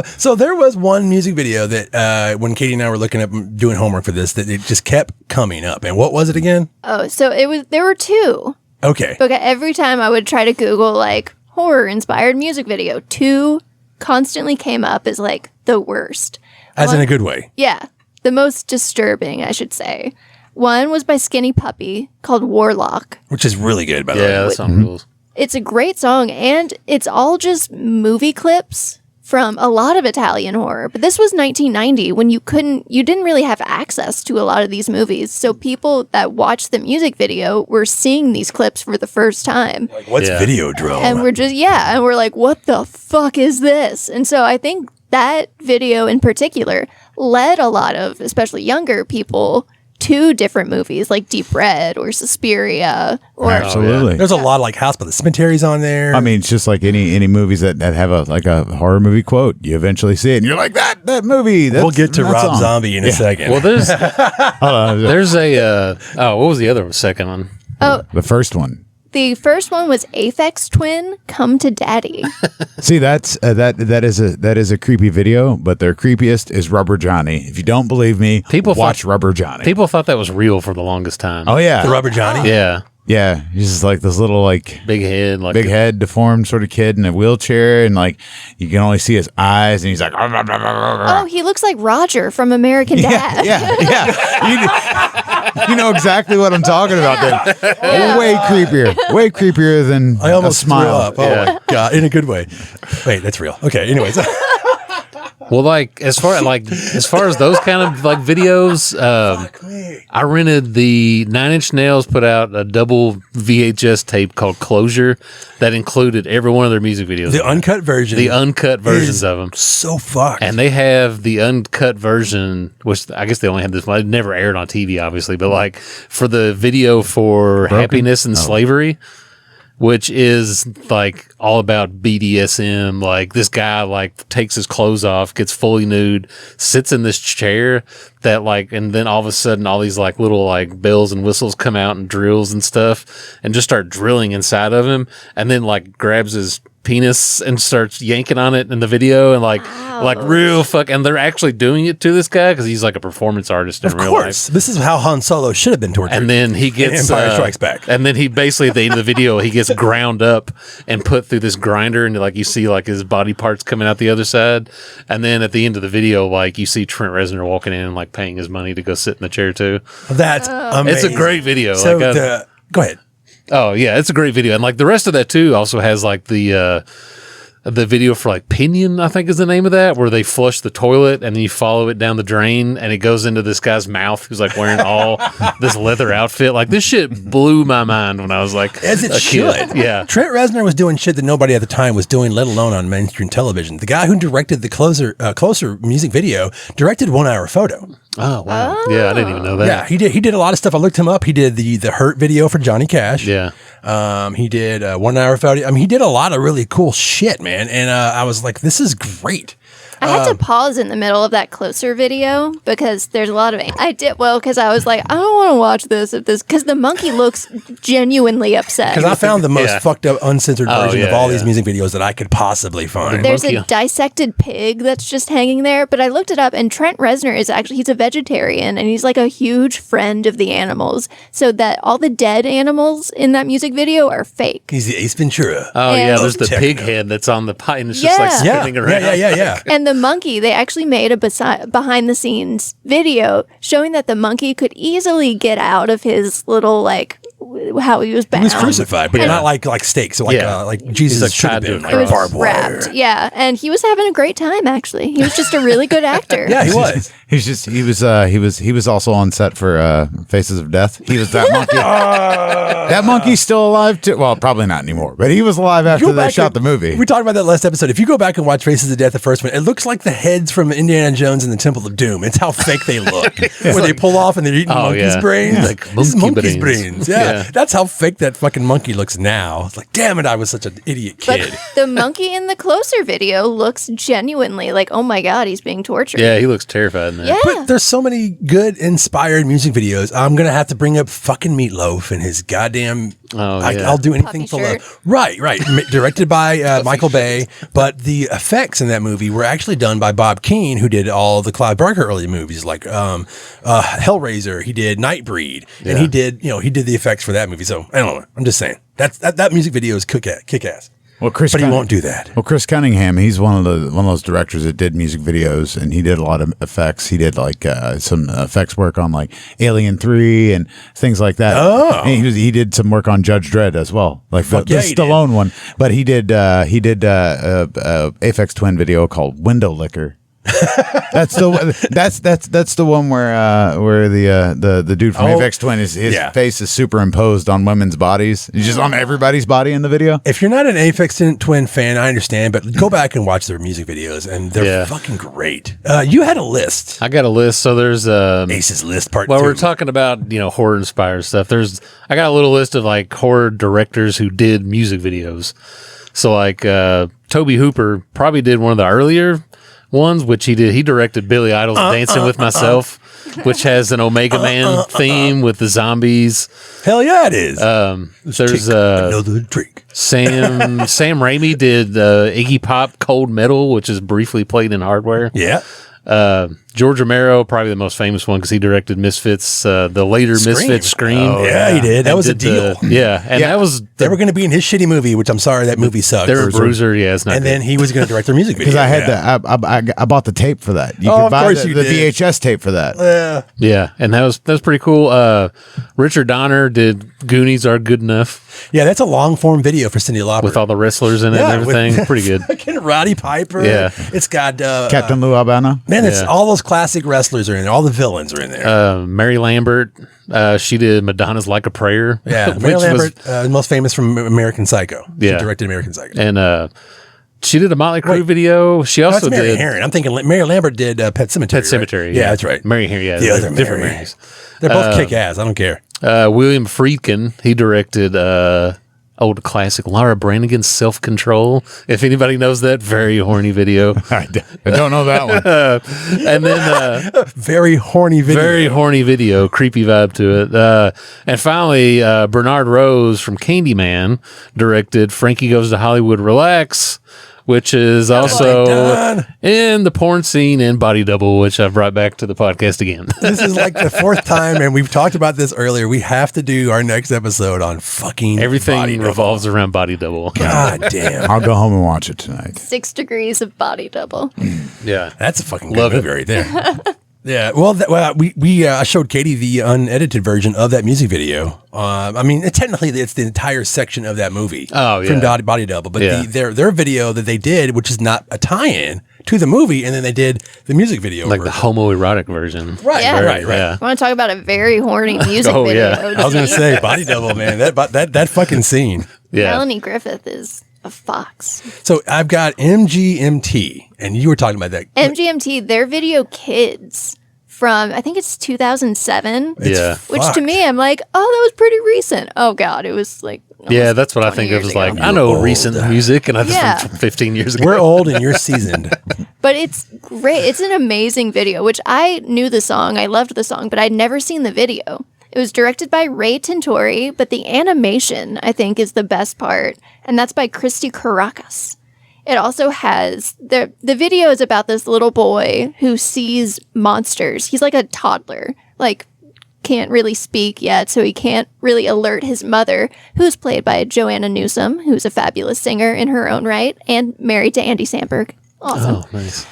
So there was one music video that when Katie and I were looking up doing homework for this, that it just kept coming up. And what was it again? Oh, so there were two. Okay. Because every time I would try to Google like horror inspired music video, two constantly came up as like the worst. As in a good way. Yeah, the most disturbing, I should say. One was by Skinny Puppy called Warlock. Which is really good, by the Yeah, way. that song rules. It's a great song, and it's all just movie clips from a lot of Italian horror. But this was 1990 when you didn't really have access to a lot of these movies. So people that watched the music video were seeing these clips for the first time. Like, what's Videodrome? And we're like, what the fuck is this? And so I think that video in particular led a lot of, especially younger people, to different movies like Deep Red or Suspiria. Or Absolutely. There's a lot of like House by the Cemeteries on there. I mean, it's just like any movies that have a horror movie quote. You eventually see it, and you're like, that movie. we'll get to that Rob song. Zombie in a second. Well, there's Hold on. there's a what was the other second one? The first one. the first one was Aphex Twin, Come to Daddy. See, that's that is a creepy video, but their creepiest is Rubber Johnny. If you don't believe me, watch Rubber Johnny. People thought that was real for the longest time. Oh yeah, the Rubber Johnny? Yeah. yeah. He's just like this little like Big head, like big head, deformed sort of kid in a wheelchair, and like you can only see his eyes, and he's like, Oh, he looks like Roger from American Dad. yeah. You know exactly what I'm talking about. Then way creepier than I almost a smile. threw up. Oh my god, in a good way. Wait, that's real. Okay, anyways. well, like as far as those kind of like videos, I rented the Nine Inch Nails put out a double VHS tape called Closure that included every one of their music videos. The uncut version. The uncut versions of them. So fucked. And they have the uncut version, which I guess they only had this one. It never aired on TV, obviously, but like for the video for Happiness and Slavery, which is like all about BDSM. Like this guy like takes his clothes off, gets fully nude, sits in this chair that like, and then all of a sudden all these like little like bells and whistles come out and drills and stuff and just start drilling inside of him, and then like grabs his penis and starts yanking on it in the video and like real fuck. And they're actually doing it to this guy because he's like a performance artist in real life. This is how Han Solo should have been tortured. And then he gets Empire Strikes Back. And then he basically at the end of the video he gets ground up and put through this grinder, and like you see like his body parts coming out the other side. And then at the end of the video, like you see Trent Reznor walking in and like paying his money to go sit in the chair too. That's amazing. It's a great video. So like, go ahead. Oh yeah, it's a great video, and like the rest of that too also has like the video for like Pinion, I think is the name of that, where they flush the toilet and then you follow it down the drain and it goes into this guy's mouth who's like wearing all this leather outfit. Like this shit blew my mind when I was like, as it should. Kid. Yeah, Trent Reznor was doing shit that nobody at the time was doing, let alone on mainstream television. The guy who directed the Closer music video directed 1 Hour Photo. Oh wow, yeah, I didn't even know that. Yeah, he did a lot of stuff. I looked him up. He did the Hurt video for Johnny Cash. Yeah. He did 1 Hour Photo. I mean, he did a lot of really cool shit, man. And I was like, this is great. I had to pause in the middle of that Closer video because there's a lot of. I did because I was like, I don't want to watch this because the monkey looks genuinely upset. Because I found the most fucked up uncensored version of all these music videos that I could possibly find. There's a dissected pig that's just hanging there, but I looked it up, and Trent Reznor is actually he's a vegetarian, and he's like a huge friend of the animals. So that all the dead animals in that music video are fake. He's the Ace Ventura. Oh yeah, there's the pig Techno. head that's on the pie and it's just like spinning around. Yeah. And the monkey, they actually made a behind the scenes video showing that the monkey could easily get out of his little like how he was bound. He was crucified, but not like steak. So like Jesus should have been it was barbed wire. wrapped. Yeah, and he was having a great time. Actually, he was just a really good actor. Yeah, he was. He was also on set for Faces of Death. He was that monkey. That monkey's still alive too. Well, probably not anymore, but he was alive after they shot the movie. We talked about that last episode. If you go back and watch Faces of Death, the first one, it looks like the heads from Indiana Jones and the Temple of Doom. It's how fake they look. Where they pull off and they're eating monkeys' brains. Yeah. Like This is monkey's brains. brains. Yeah. That's how fake that fucking monkey looks now. It's like, damn it, I was such an idiot kid. But the monkey in the Closer video looks genuinely like, oh my god, he's being tortured. Yeah, he looks terrified in that. Yeah. But there's so many good, inspired music videos. I'm going to have to bring up fucking Meatloaf and his goddamn... I'll do anything for love. Right. Directed by Michael Bay, but the effects in that movie were actually done by Bob Keane, who did all the Clive Barker early movies like Hellraiser. He did Nightbreed, and he did the effects for that movie. So I don't know. I'm just saying that music video is kick ass. Well, but he won't do that. Well, Chris Cunningham, he's one of those directors that did music videos, and he did a lot of effects. He did like some effects work on like Alien 3 and things like that. Oh, and he did some work on Judge Dredd as well, like the Stallone one. But he did Aphex Twin video called Window Licker. That's the one where the dude from Aphex Twin his face is superimposed on women's bodies. He's just on everybody's body in the video. If you're not an Aphex Twin fan, I understand, but go back and watch their music videos, and they're fucking great. You had a list. I got a list. So there's Ace's list part 2. Well, we're talking about horror inspired stuff. I got a little list of like horror directors who did music videos. So like Tobe Hooper probably did one of the earlier ones, which he did. He directed Billy Idol's Dancing with Myself, which has an Omega Man theme with the zombies. Hell yeah, it is. There's another drink. Sam Raimi did Iggy Pop Cold Metal, which is briefly played in Hardware. Yeah. George Romero, probably the most famous one because he directed Misfits, the later Misfits Scream. Oh, yeah, he did. That was a deal. That was... They were going to be in his shitty movie, which I'm sorry, that movie sucked. They were Bruiser, it's not and good. then he was going to direct their music video. Because I had I bought the tape for that. You could buy the VHS tape for that. Yeah, and that was pretty cool. Richard Donner did Goonies Are Good Enough. Yeah, that's a long form video for Cyndi Lauper. With all the wrestlers in it and everything. Pretty good. Fucking Roddy Piper. Yeah. It's got... Captain Lou Albano. Man, it's all those classic wrestlers are in there. All the villains are in there. Mary Lambert, she did Madonna's Like a Prayer. Yeah, Mary Lambert, most famous from American Psycho. She directed American Psycho. And she did a Motley Crue video. She also Mary did... Herron. I'm thinking Mary Lambert did Pet Sematary. Pet Sematary, right? Yeah, that's right. Mary Herron, the other different Mary. Marys. They're both kick-ass. I don't care. William Friedkin, he directed old classic Laura Branigan's Self-Control. If anybody knows that, very horny video. I don't know that one. And then Very horny video. very horny video, creepy vibe to it. And finally, Bernard Rose from Candyman directed Frankie Goes to Hollywood Relax, which is also done. in the porn scene and Body Double, which I've brought back to the podcast again. This is like the fourth time, and we've talked about this earlier. We have to do our next episode on fucking Everything Body Double. revolves around Body Double. God damn. I'll go home and watch it tonight. 6 degrees of body double. Yeah. That's a fucking Love good movie right there. Yeah, well, I showed Katie the unedited version of that music video. I mean, technically, it's the entire section of that movie. Oh, yeah. From Body Double, but Yeah. their video that they did, which is not a tie-in to the movie, and then they did the music video Like the version. homoerotic version. Right, Yeah. right. Yeah. I want to talk about a very horny music Oh, video. yeah. I was gonna say Body Double, man. That fucking scene. Yeah. Melanie Griffith is a fox. So I've got MGMT, and you were talking about that. MGMT, their video Kids from, I think it's 2007. Yeah. Which Fuck. to me, I'm like, oh, that was pretty recent. Oh, God, it was like. Yeah, almost that's what I 20 think of years as like, ago. I know You're recent old. music, and I just Yeah. from 15 years ago. We're old and you're seasoned. But it's great. It's an amazing video, which I knew the song. I loved the song, but I'd never seen the video. It was directed by Ray Tintori, but the animation, I think, is the best part. And that's by Christy Caracas. It also has the video is about this little boy who sees monsters. He's like a toddler, like can't really speak yet, so he can't really alert his mother, who's played by Joanna Newsom, who's a fabulous singer in her own right, and married to Andy Samberg. Awesome. Oh, nice.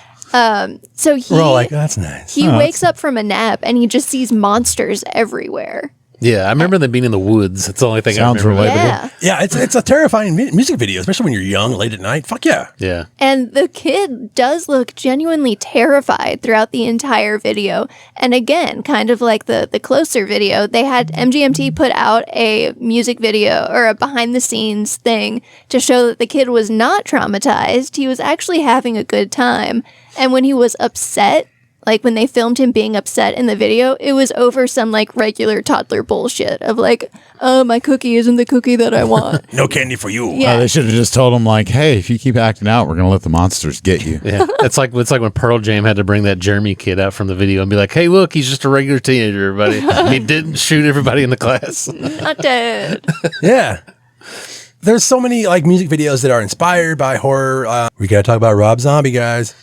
So he We're all like, oh, that's nice. he wakes up from a nap and he just sees monsters everywhere. Yeah, I remember them being in the woods. That's the only thing Sounds I remember. relatable. Yeah. Yeah, it's a terrifying music video, especially when you're young, late at night. Fuck yeah. Yeah. And the kid does look genuinely terrified throughout the entire video. And again, kind of like the closer video, they had MGMT put out a music video or a behind the scenes thing to show that the kid was not traumatized. He was actually having a good time. And when he was upset, like when they filmed him being upset in the video, it was over some like regular toddler bullshit of like, oh, my cookie isn't the cookie that I want. No candy for you. Yeah. They should have just told him like, "Hey, if you keep acting out, we're gonna let the monsters get you." Yeah. It's like when Pearl Jam had to bring that Jeremy kid out from the video and be like, hey, look, he's just a regular teenager, everybody. He didn't shoot everybody in the class. Not dead. Yeah. There's so many like music videos that are inspired by horror. We gotta talk about Rob Zombie, guys.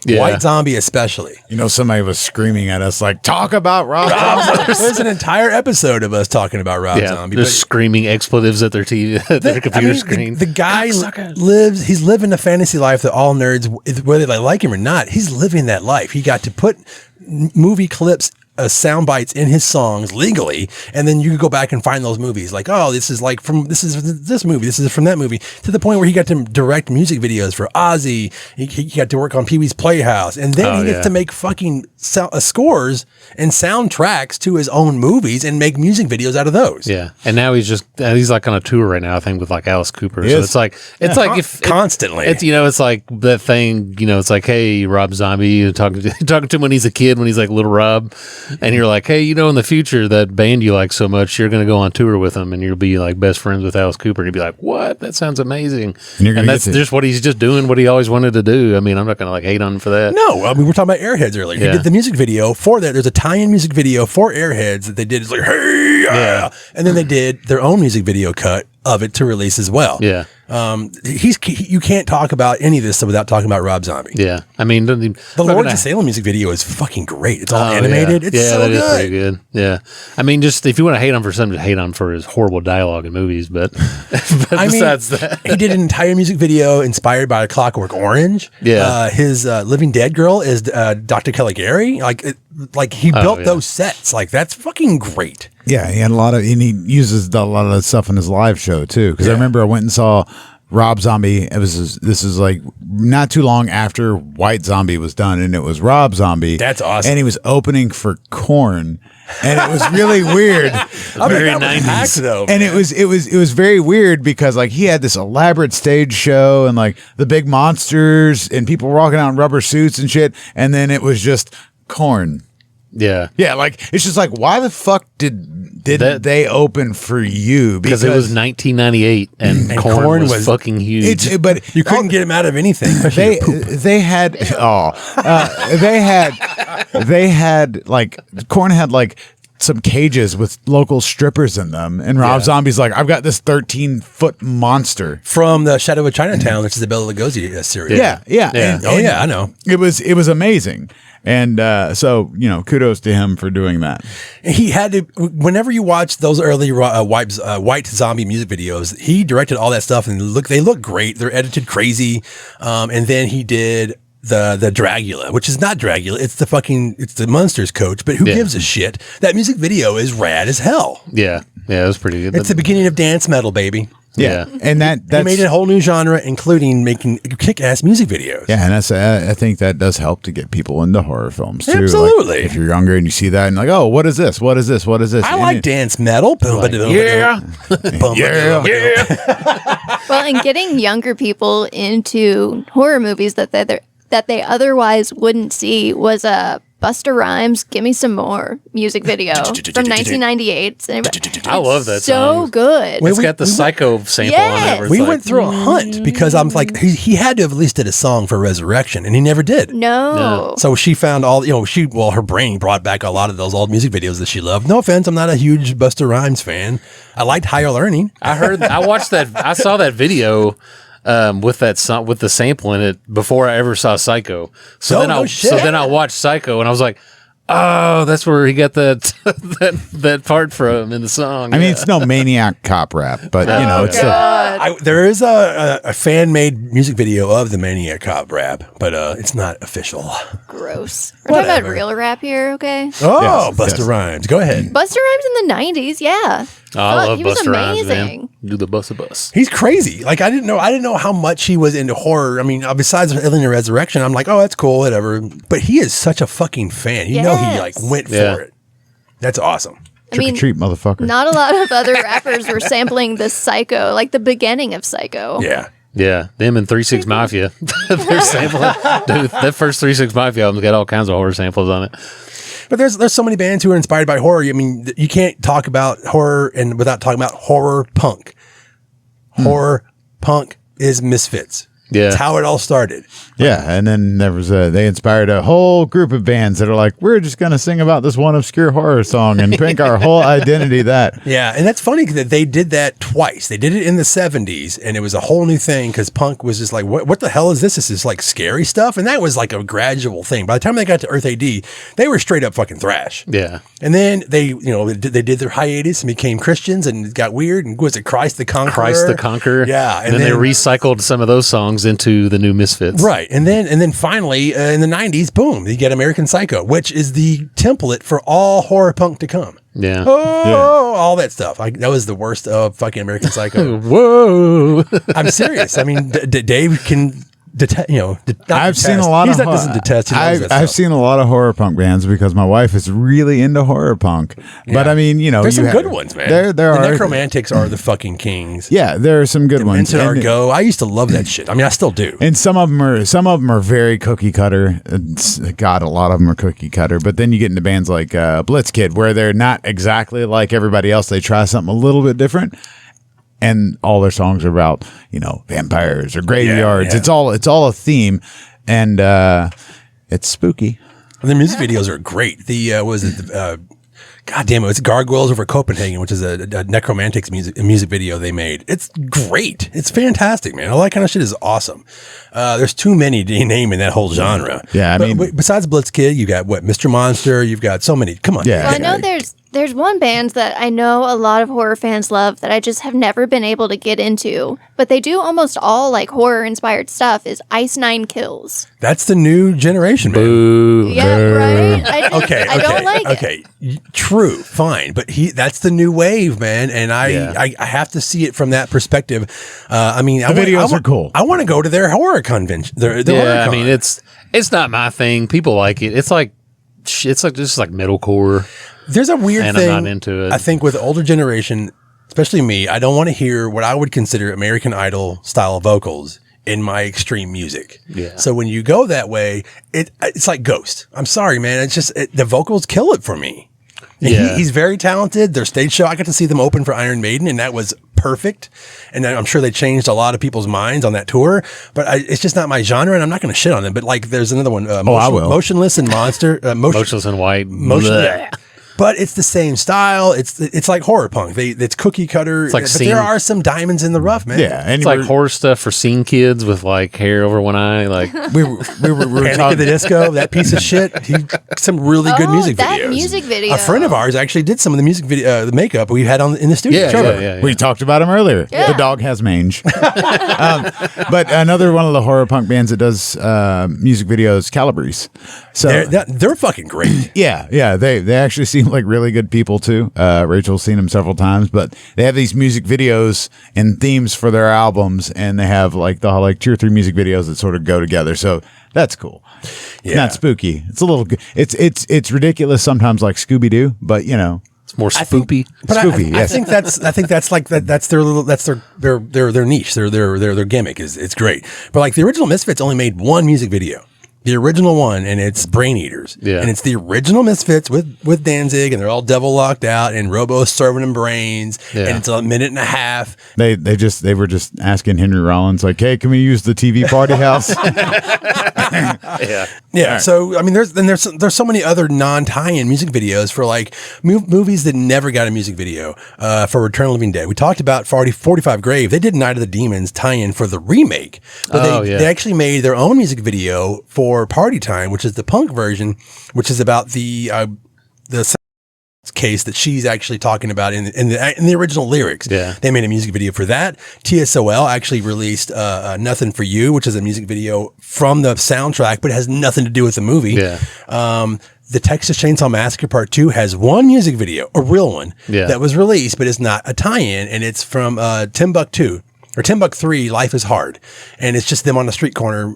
Yeah. White Zombie especially. You know, somebody was screaming at us like, "Talk about Rob Zombie." There's an entire episode of us talking about Rob Yeah, Zombie. just screaming expletives at their TV, at their computer I mean, screen. The guy he's living a fantasy life that all nerds, whether they like him or not, he's living that life. He got to put movie clips, sound bites in his songs legally, and then you could go back and find those movies. Like, oh, this is like from this movie, this is from that movie, to the point where he got to direct music videos for Ozzy. He got to work on Pee-wee's Playhouse, and then he gets to make fucking scores and soundtracks to his own movies and make music videos out of those. Yeah, and now he's like on a tour right now, I think, with like Alice Cooper. So is. it's like if Constantly. It's it's like that thing. It's like, hey, Rob Zombie, you're talking to him when he's a kid, when he's like little Rob, and you're like, hey, in the future, that band you like so much, you're going to go on tour with them, and you'll be like best friends with Alice Cooper. And you'd be like, what? That sounds amazing. And that's just what he's just doing, what he always wanted to do. I mean, I'm not going to like hate on him for that. No, I mean, we're talking about Airheads earlier. Yeah. He did the music video for that. There's a tie-in music video for Airheads that they did. It's like, hey, yeah. And then they did their own music video cut of it to release as well. Yeah. You can't talk about any of this stuff without talking about Rob Zombie. Yeah. I mean, The Lords of Salem music video is fucking great. It's all animated. Yeah. It's so that good. is pretty good. Yeah. I mean, just if you want to hate on for something, just hate on for his horrible dialogue in movies. But, besides that, he did an entire music video inspired by Clockwork Orange. Yeah. His Living Dead girl is Dr. Caligari. Like he built those sets. Like that's fucking great. Yeah, he had and he uses a lot of that stuff in his live show too. Because I remember I went and saw Rob Zombie. This is like not too long after White Zombie was done, and it was Rob Zombie. That's awesome. And he was opening for Korn, and it was really weird. Very 90s. though. And it was very weird because like he had this elaborate stage show and like the big monsters and people walking out in rubber suits and shit, and then it was just Korn. Yeah. Yeah, like it's just like, why the fuck did they open for you? Because it was 1998 and Korn was fucking huge. But You couldn't get him out of anything. they had they had like Korn had like some cages with local strippers in them, and Rob Zombie's like, I've got this 13-foot monster from the Shadow of Chinatown, which is the Bela Lugosi series. Yeah. And, I know. It was amazing. And so, kudos to him for doing that. He had to, whenever you watch those early White Zombie music videos, he directed all that stuff, and they look great. They're edited crazy. And then he did the Dragula, which is not Dragula. It's the Monsters coach, but who gives a shit? That music video is rad as hell. Yeah. Yeah, it was pretty good. It's the beginning of dance metal, baby. Yeah. And that's he made a whole new genre, including making kick-ass music videos. Yeah, and I think that does help to get people into horror films too. Absolutely. Like, if you're younger and you see that and like, oh, what is this? What is this? What is this? I like dance metal. Yeah. Well, and getting younger people into horror movies that they otherwise wouldn't see was a Busta Rhymes "Give Me Some More" music video from 1998. I love that so song. Good. It's got the Psycho sample on it. where it's We like, went through a hunt because I'm like, he had to have at least did a song for Resurrection, and he never did. No. So she found all, her brain brought back a lot of those old music videos that she loved. No offense, I'm not a huge Busta Rhymes fan. I liked Higher Learning. I watched that. I saw that video with that song, with the sample in it before I ever saw Psycho. So then I watched Psycho and I was like, oh, that's where he got that part from in the song. I mean, it's no Maniac Cop rap, but it's there is a fan made music video of the Maniac Cop rap, but it's not official. Gross. We're talking about real rap here, okay? Oh, Busta Rhymes. Go ahead. Busta Rhymes in the 90s, yeah. Oh, I love he was Busta Rhymes, man. amazing. Do the Busta Bus. He's crazy. Like I didn't know how much he was into horror. I mean, besides Alien Resurrection, I'm like, oh, that's cool, whatever. But he is such a fucking fan. You know, he like went for it. That's awesome. Trick or treat, motherfucker. Not a lot of other rappers were sampling the Psycho, like the beginning of Psycho. Yeah. Yeah, them and 3 6 Mafia. They're sampling. Dude, that first 3 6 Mafia album's got all kinds of horror samples on it. But there's so many bands who are inspired by horror. I mean, you can't talk about horror and without talking about horror punk. Horror punk is Misfits. Yeah. That's how it all started. Yeah, and then they inspired a whole group of bands that are like, we're just going to sing about this one obscure horror song and pink our whole identity that. Yeah, and that's funny that they did that twice. They did it in the 70s, and it was a whole new thing because punk was just like, what the hell is this? This is like scary stuff, and that was like a gradual thing. By the time they got to Earth AD, they were straight up fucking thrash. Yeah. And then they did their hiatus and became Christians, and it got weird. And was it Christ the Conqueror? Christ the Conqueror. Yeah, and then they recycled some of those songs into the new Misfits. Right. And then finally, in the 90s, boom, you get American Psycho, which is the template for all horror punk to come. Yeah. All that stuff. That was the worst of fucking American Psycho. Whoa. I'm serious. I mean, Dave can I've seen a lot of I've seen a lot of horror punk bands because my wife is really into horror punk. Yeah. But I mean, there's some good ones, man. There the are Necromantics are the fucking kings. Yeah, there are some good ones. And Go. I used to love that shit. I mean, I still do. And some of them are very cookie cutter. God, a lot of them are cookie cutter. But then you get into bands like Blitzkid, where they're not exactly like everybody else. They try something a little bit different. And all their songs are about, vampires or graveyards. Yeah. It's all a theme, and it's spooky. And the music videos are great. God damn it! It's Gargoyles Over Copenhagen, which is a Necromantics music video they made. It's great. It's fantastic, man. All that kind of shit is awesome. There's too many to name in that whole genre. Yeah, besides Blitzkid, you got Mr. Monster. You've got so many. Come on. Yeah. Well, I know there's one band that I know a lot of horror fans love that I just have never been able to get into, but they do almost all like horror inspired stuff. Is Ice Nine Kills? That's the new generation, man. Boo. Yeah, right. I don't like it. Okay, true, fine, but that's the new wave, man, and I have to see it from that perspective. I mean, the videos are cool. I want to go to their horror convention. I mean, it's not my thing. People like it. It's like just like metalcore. There's a weird thing. I'm not into it. I think with the older generation, especially me, I don't want to hear what I would consider American Idol style vocals in my extreme music. Yeah. So when you go that way, it's like Ghost. I'm sorry, man. It's just the vocals kill it for me. And Yeah. he's very talented. Their stage show, I got to see them open for Iron Maiden, and that was perfect. And I'm sure they changed a lot of people's minds on that tour, but it's just not my genre, and I'm not going to shit on them. But like, there's another one, I will. Motionless and Monster. Motionless in White. Yeah. But it's the same style. It's like horror punk. It's cookie cutter. like but there are some diamonds in the rough, man. Yeah, and It's like horror stuff for scene kids with like hair over one eye. Like we were Panic talking at the Disco, that piece of shit. Some really good music that videos. music video. A friend of ours actually did some of the music video, the makeup we had in the studio. Trevor. We talked about him earlier. Yeah. The dog has mange. But another one of the horror punk bands that does music videos, Calabrese. So They're fucking great. yeah, they actually seem like really good people too. Rachel's seen them several times, but they have these music videos and themes for their albums, and they have like 2 or 3 music videos that sort of go together. So that's cool. Yeah. Not spooky. It's a little. It's ridiculous sometimes, like Scooby Doo, but you know. it's more spoopy. But Spoopy, I yes. think that's like that. That's their niche. Their gimmick it's great. But like the original Misfits only made one music video. The original one, and it's Brain Eaters. Yeah. And it's the original Misfits with Danzig, and they're all devil locked out, and Robo's serving them brains, Yeah. and it's a minute and a half. They were just asking Henry Rollins like, hey, can we use the TV party house? Yeah. Yeah. So I mean, there's so many other non-tie-in music videos for like movies that never got a music video. For Return of the Living Dead, we talked about 45 Grave. They did Night of the Demons tie-in for the remake, but they actually made their own music video for Party Time, which is the punk version, which is about the case that she's actually talking about in the original lyrics. Yeah. They made a music video for that. TSOL actually released Nothing for You, which is a music video from the soundtrack, but it has nothing to do with the movie. Yeah. The Texas Chainsaw Massacre Part 2 has one music video, a real one, that was released, but it's not a tie-in, and it's from Timbuktu, or Timbuk 3, Life is Hard. And it's just them on the street corner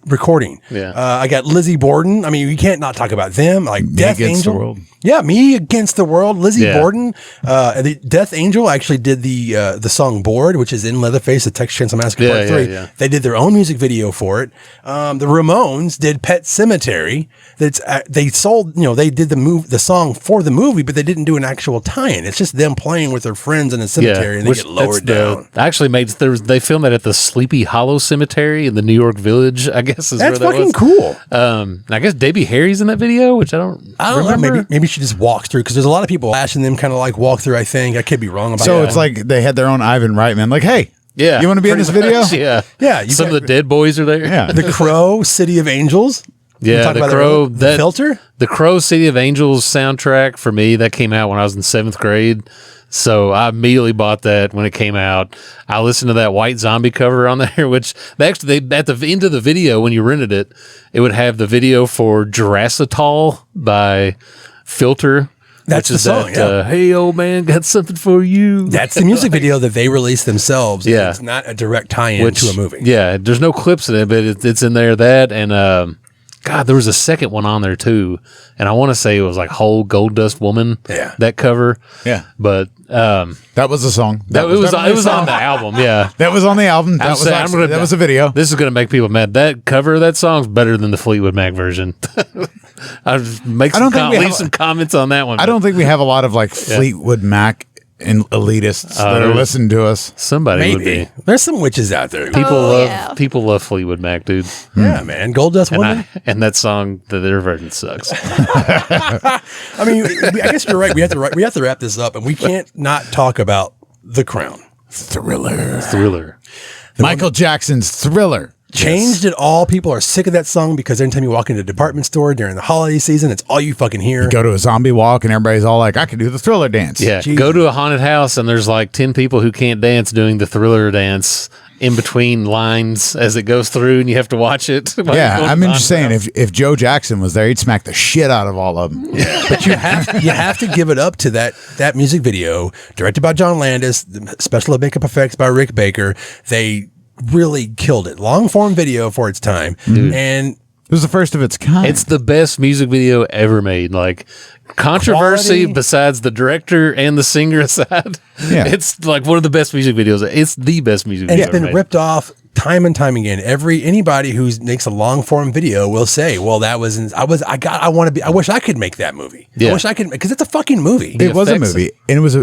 recording. Yeah. I got Lizzie Borden. I mean, you can't not talk about them. Like Death Against Angel. the World. Yeah, Me Against the World. Lizzie Yeah. Borden. The Death Angel actually did the song Bored, which is in Leatherface, the Texas Chainsaw Massacre Part 3. Yeah. They did their own music video for it. The Ramones did Pet Cemetery. They sold, they did the song for the movie, but they didn't do an actual tie-in. It's just them playing with their friends in a cemetery, and they get lowered down. Actually, they filmed it at the Sleepy Hollow Cemetery in the New York Village, I guess is That's where that fucking was. cool. I guess Debbie Harry's in that video, which I don't remember. know. Maybe she just walks through, because there's a lot of people flashing them kind of like walk through, I think. I could be wrong about that. So it's like they had their own Ivan Reitman. Like, hey, Yeah. you want to be in this video? Yeah. Yeah, Some of the dead boys are there. Yeah. The Crow, City of Angels. Yeah, talk the about Crow, the Filter? The Crow City of Angels soundtrack for me, that came out when I was in 7th grade. So I immediately bought that when it came out. I listened to that White Zombie cover on there, which they at the end of the video, when you rented it, it would have the video for Jurassitol by Filter. That's which is the song, yeah. Hey, old man, got something for you. That's the music video that they released themselves. Yeah. It's not a direct tie-in to a movie. Yeah, there's no clips in it, but it's in there. That and God, there was a second one on there too, and I want to say it was like Whole Gold Dust Woman. Yeah. that cover. Yeah. But That was a song. it was on the album. Yeah, That was on the album. That was a video. This is gonna make people mad. That cover of that song's better than the Fleetwood Mac version. I'll just leave some comments on that one. I don't think we have a lot of like Fleetwood Mac and elitists that are listening to us. Somebody would Maybe. be. There's some witches out there. People love Fleetwood Mac, dude. Yeah, man. Gold Dust Woman. And that song, their version sucks. I mean, I guess you're right. We have to wrap this up, and we can't not talk about The Crown. Thriller. Michael Jackson's Thriller. Changed it all. People are sick of that song because anytime you walk into a department store during the holiday season, it's all you fucking hear. Go to a zombie walk and everybody's all like, I can do the Thriller dance. Yeah, Jesus. go to a haunted house and there's like 10 people who can't dance doing the Thriller dance in between lines as it goes through, and you have to watch it. Yeah, I'm just saying, if Joe Jackson was there, he'd smack the shit out of all of them. But you have to give it up to that music video, directed by John Landis, the special makeup effects by Rick Baker. They really killed it. Long form video for its time. And It was the first of its kind. It's the best music video ever made. Like, controversy Quality. besides the director and the singer aside. Yeah. It's like one of the best music videos. It's the best music and video it's been ever made. ripped off time and time again, anybody who makes a long form video will say, well, I wish I could make that movie. Yeah. I wish I could, because it's a fucking movie. It was a effects- movie, and it was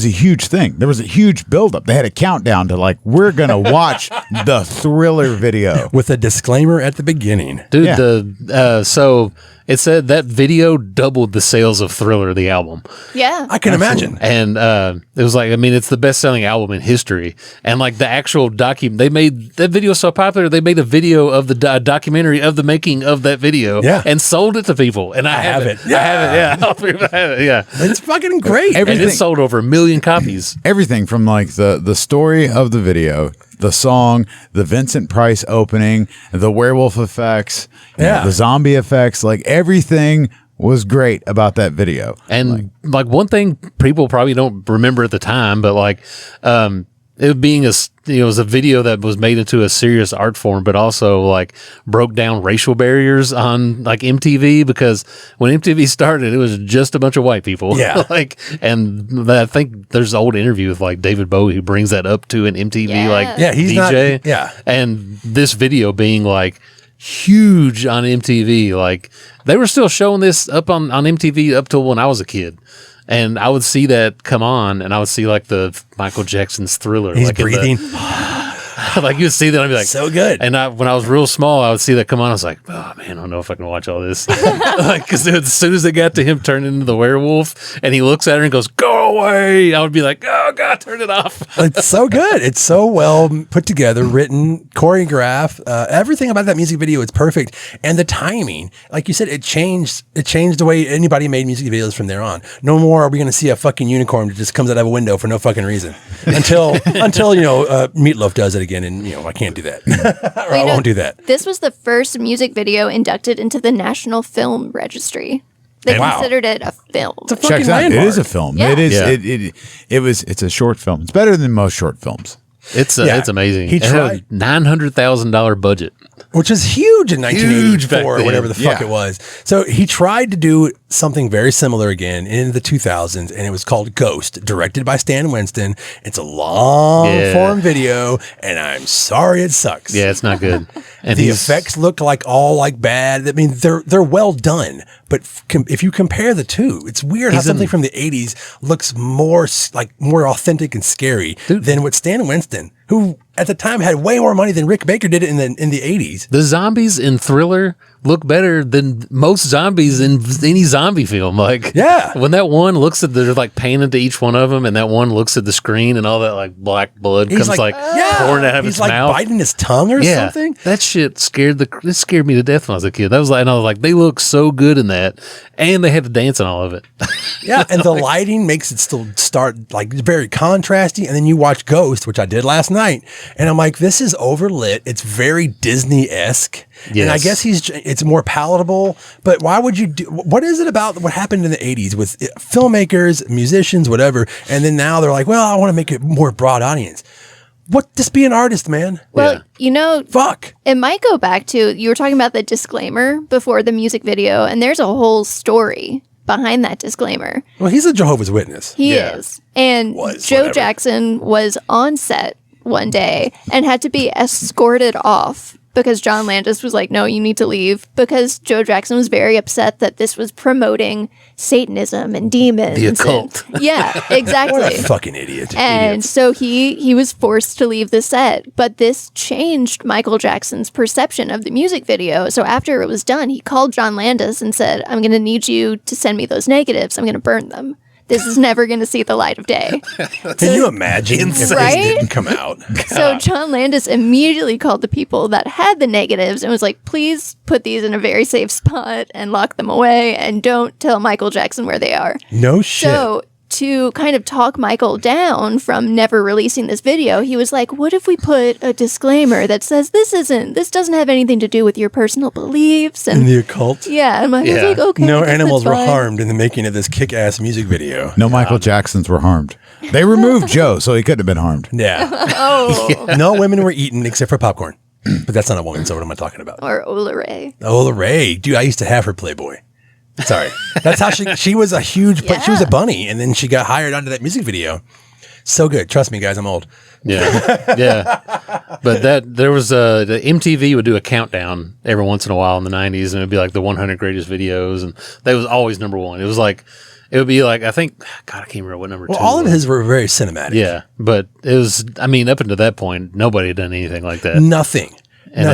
a huge thing. There was a huge buildup. They had a countdown to like, we're gonna watch the Thriller video. With a disclaimer at the beginning. Dude, Yeah. so it said that video doubled the sales of Thriller, the album. Yeah. I can imagine. And it was like, I mean, it's the best selling album in history. And like the actual they made that video so popular, they made a video of the documentary of the making of that video and sold it to people. And I have it. Yeah. I have it. Yeah. All three of them have it. Yeah. It's fucking great. And it sold over 1 million copies. Everything from like the story of the video, the song, the Vincent Price opening, the werewolf effects, you know, the zombie effects, like everything was great about that video. And like one thing people probably don't remember at the time, but like it being it was a video that was made into a serious art form, but also like broke down racial barriers on like MTV, because when MTV started, it was just a bunch of white people. Yeah. And I think there's an old interview with like David Bowie who brings that up to an MTV he's DJ. not. And this video being like huge on MTV, like they were still showing this up on MTV up till when I was a kid. And I would see that come on, and I would see like the Michael Jackson's Thriller. He's like breathing. like you would see that, I'd be like, So good. And when I was real small, I would see that come on. I was like, oh man, I don't know if I can watch all this. Because as soon as they got to him turning into the werewolf, and he looks at her and goes, "Go away," I would be like, "Oh God, turn it off." It's so good. It's so well put together, written, choreographed. Everything about that music video is perfect, and the timing, like you said, it changed. It changed the way anybody made music videos from there on. No more are we going to see a fucking unicorn that just comes out of a window for no fucking reason until Meatloaf does it again, and I can't do that. Or I won't do that. This was the first music video inducted into the National Film Registry. They Wow. considered it a film. It's a fucking Checks out. It landmark. is a film. Yeah. It is. Yeah. It's a short film. It's better than most short films. It's Yeah. it's amazing. He It had a tried. $900,000 budget. Which is huge in Huge back 1984 or then. whatever the fuck Yeah. it was. So he tried to do something very similar again in the 2000s, and it was called Ghost, directed by Stan Winston. It's a long form video, and I'm sorry it sucks. Yeah, it's not good. And The effects look all bad. I mean, they're well done, but if you compare the two, it's weird how something from the 80s looks more authentic and scary than what Stan Winston, who at the time had way more money than Rick Baker did in the 80s. The zombies in Thriller look better than most zombies in any zombie film. Like, Yeah. when that one looks at, they're like painted to each one of them, and that one looks at the screen, and all that like black blood comes pouring out of he's its like mouth. biting his tongue or something. That shit scared me to death when I was a kid. And I was like, they look so good in that, and they had to dance in all of it. Yeah, and the lighting makes it still start like very contrasty. And then you watch Ghost, which I did last night, and I'm like, this is overlit. It's very Disney-esque. And I Yes. guess it's more palatable. But why would you do? What is it about what happened in the 80s with filmmakers, musicians, whatever? And then now they're like, well, I want to make it more broad audience. Just be an artist, man. Well, Fuck. it might go back to, you were talking about the disclaimer before the music video, and there's a whole story behind that disclaimer. Well, he's a Jehovah's Witness. He is. And Joe whatever. Jackson was on set one day and had to be escorted off because John Landis was like, no, you need to leave, because Joe Jackson was very upset that this was promoting Satanism and demons. The occult. Yeah, exactly. What a fucking idiot. And so he was forced to leave the set. But this changed Michael Jackson's perception of the music video. So after it was done, he called John Landis and said, I'm going to need you to send me those negatives. I'm going to burn them. This is never going to see the light of day. Can you imagine if Right? this didn't come out? So John Landis immediately called the people that had the negatives and was like, please put these in a very safe spot and lock them away and don't tell Michael Jackson where they are. No shit. So to kind of talk Michael down from never releasing this video, he was like, what if we put a disclaimer that says this doesn't have anything to do with your personal beliefs? in And the occult. yeah, and Michael's like, okay. No that's animals were fine. harmed in the making of this kick-ass music video. No Michael Jacksons were harmed. They removed Joe, so he couldn't have been harmed. Yeah. Oh, No women were eaten except for popcorn. But that's not a woman, so what am I talking about? or Ola Ray. Ola Ray. Dude, I used to have her Playboy. Sorry. That's how she was a huge, she was a bunny, and then she got hired onto that music video. So good. Trust me, guys, I'm old. Yeah. But there was the MTV would do a countdown every once in a while in the 90s, and it would be like the 100 greatest videos, and that was always number one. It would be like, I think, God, I can't remember what number two. All of his were very cinematic. Yeah, but it was, I mean, up until that point, nobody had done anything like that. Nothing. And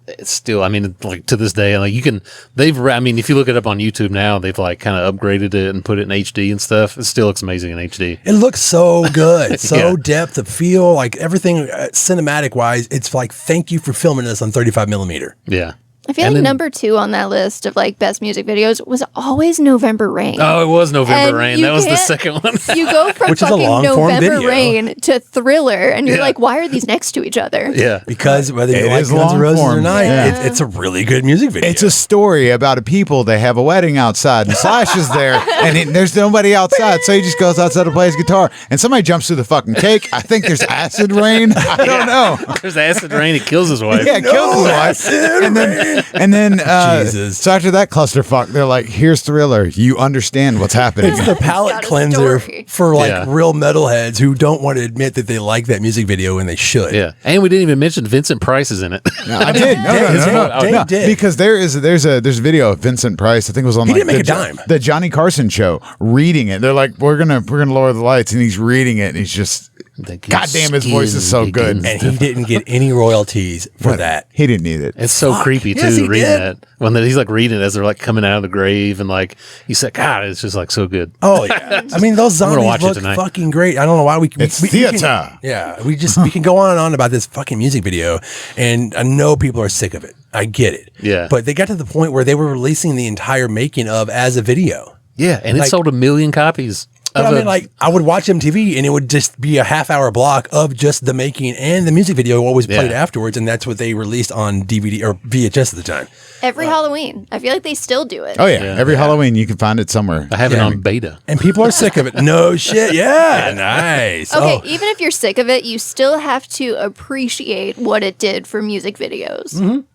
it's still, I mean, like to this day, like I mean, if you look it up on YouTube now, they've like kind of upgraded it and put it in HD and stuff. It still looks amazing in HD. It looks so good. So depth of feel, like everything cinematic wise, it's like, thank you for filming this on 35 millimeter. Yeah. I feel like number 2 on that list of like best music videos was always November Rain. Oh, it was November And Rain. you That was the can't- second one. You go from Which is a fucking long-form November video. Rain to Thriller, and you're Yeah. like, why are these next to each other? Yeah. Because whether you It like is Guns N' long Roses or form. not, Yeah. it's a really good music video. It's a story about a people. They have a wedding outside, and Slash is there, and there's nobody outside, so he just goes outside to play his guitar, and somebody jumps through the fucking cake. I think there's acid rain. I don't know. There's acid rain. He kills his wife. Yeah, it kills his wife. And then Jesus. so after that clusterfuck, they're like, "Here's Thriller. You understand what's happening." It's the palate got a cleanser story. for like Yeah. real metalheads who don't want to admit that they like that music video and they should. Yeah. And we didn't even mention Vincent Price is in it. No, I did. No, Dave did. because there's a video of Vincent Price. I think it was on. He like, didn't make the a dime. The Johnny Carson show, reading it. They're like, we're gonna lower the lights, and he's reading it, and he's just, God damn, his voice is so good. And he didn't get any royalties for that. He didn't need it. It's so creepy too, Yes, he reading did. that. When he's like reading it as they're like coming out of the grave, and like you said, God, it's just like so good. Oh yeah, I mean those gonna zombies watch it look tonight. fucking great. I don't know why we can. It's we theater. can- yeah, we can go on and on about this fucking music video, and I know people are sick of it. I get it. Yeah. but they got to the point where they were releasing the entire making of as a video. Yeah, and Like- it sold 1 million copies. But I mean, like, I would watch MTV and it would just be a half-hour block of just the making and the music video always played Yeah. afterwards, and that's what they released on DVD or VHS at the time. Every Halloween. I feel like they still do it. Oh yeah, every Halloween you can find it somewhere. I have it on beta. And people are sick of it. No shit. Yeah. Nice. Okay, Oh. even if you're sick of it, you still have to appreciate what it did for music videos.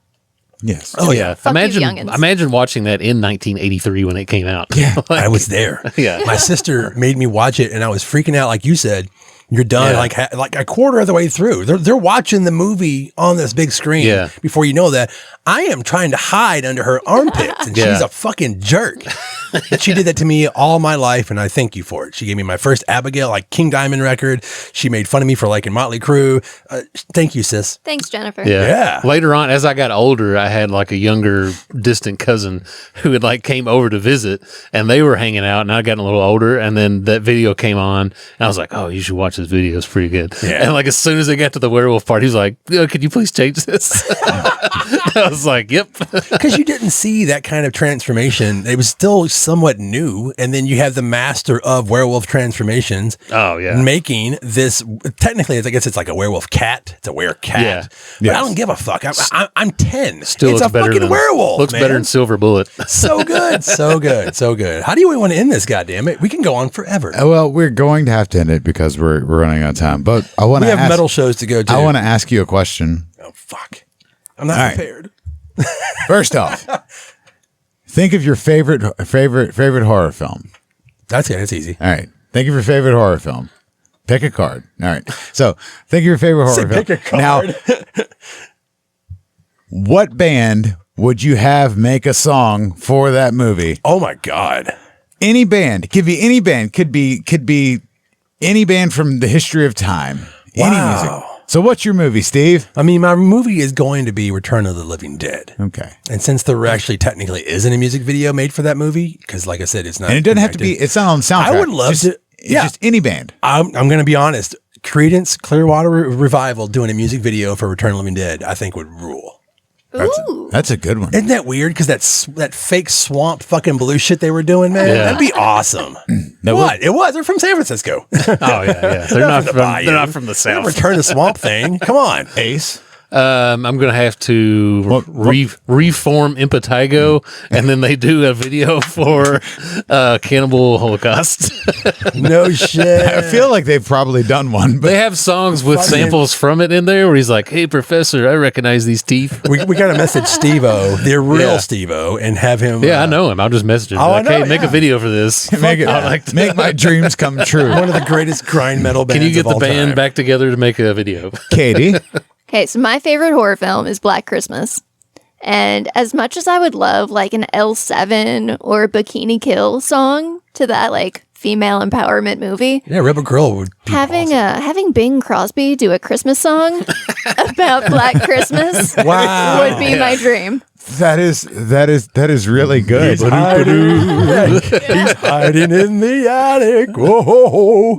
Yes. Oh, yeah. Fuck you, Imagine youngins. imagine watching that in 1983 when it came out. Yeah, I was there. Yeah. My sister made me watch it, and I was freaking out. Like you said, you're done. Yeah. Like a quarter of the way through. They're watching the movie on this big screen. Yeah. Before you know that, I am trying to hide under her armpits, and Yeah. she's a fucking jerk. And she did that to me all my life, and I thank you for it. She gave me my first Abigail, like King Diamond record. She made fun of me for liking Motley Crue. Thank you, sis. Thanks, Jennifer. Yeah. Later on, as I got older, I had like a younger, distant cousin who had like came over to visit, and they were hanging out, and I got a little older, and then that video came on, and I was like, "Oh, you should watch this video. It's pretty good." Yeah. And like as soon as they got to the werewolf part, he was like, "Could you please change this?" I was like, "Yep." Because you didn't see that kind of transformation. It was still somewhat new. And then you have the master of werewolf transformations. Oh, yeah. Making this, technically, I guess it's like a werewolf cat. It's a werecat. Yeah. But Yes. I don't give a fuck. I'm 10. Still it's looks a better fucking than werewolf. Looks man. better than Silver Bullet. So good. So good. So good. How do you want to end this, goddammit? We can go on forever. Well, we're going to have to end it because we're running out of time. But I want We to have metal shows to go to. I want to ask you a question. Oh, fuck. I'm not All right. prepared. First off, think of your favorite horror film. That's good. That's easy. All right. Think of your favorite horror film. Pick a card. All right. So think of your favorite horror film. Pick a card. Now, what band would you have make a song for that movie? Oh, my God. Any band. Could be any band. Could be any band from the history of time. Any Wow. music. So what's your movie, Steve? I mean, my movie is going to be Return of the Living Dead. Okay. And since there actually technically isn't a music video made for that movie, because like I said, it's not. And it doesn't have to be, it's not on the soundtrack. I would love Just- to. Yeah. Just any band. I'm going to be honest. Creedence Clearwater Revival doing a music video for Return of the Living Dead, I think would rule. Ooh. That's a good one. Isn't that weird? Because that fake swamp fucking blue shit they were doing, man. Yeah. That'd be awesome. That What? It was. They're from San Francisco. Oh yeah, yeah. They're not from the from bayou. they're not from the They south. Return the Swamp thing. Come on. Ace. I'm gonna have to reform Impetigo, and then they do a video for Cannibal Holocaust. No shit. I feel like they've probably done one, but They have songs with samples from it in there where he's like, "Hey, Professor, I recognize these teeth." We got to message Steve-O, the real Yeah. Steve-O, and have him. Yeah, I know him. I'll just message him. Oh, Like, I know, hey, make a yeah. video for this. make it I'd like to- make my dreams come true. One of the greatest grind metal bands. Can you get of the all band time. back together to make a video? Katie, Okay, so my favorite horror film is Black Christmas. And as much as I would love like an L7 or Bikini Kill song to that like female empowerment movie, Yeah, Rebel Girl would be having awesome. having Bing Crosby do a Christmas song about Black Christmas Wow. would be my dream. that is really good. He's hiding in the attic. Whoa.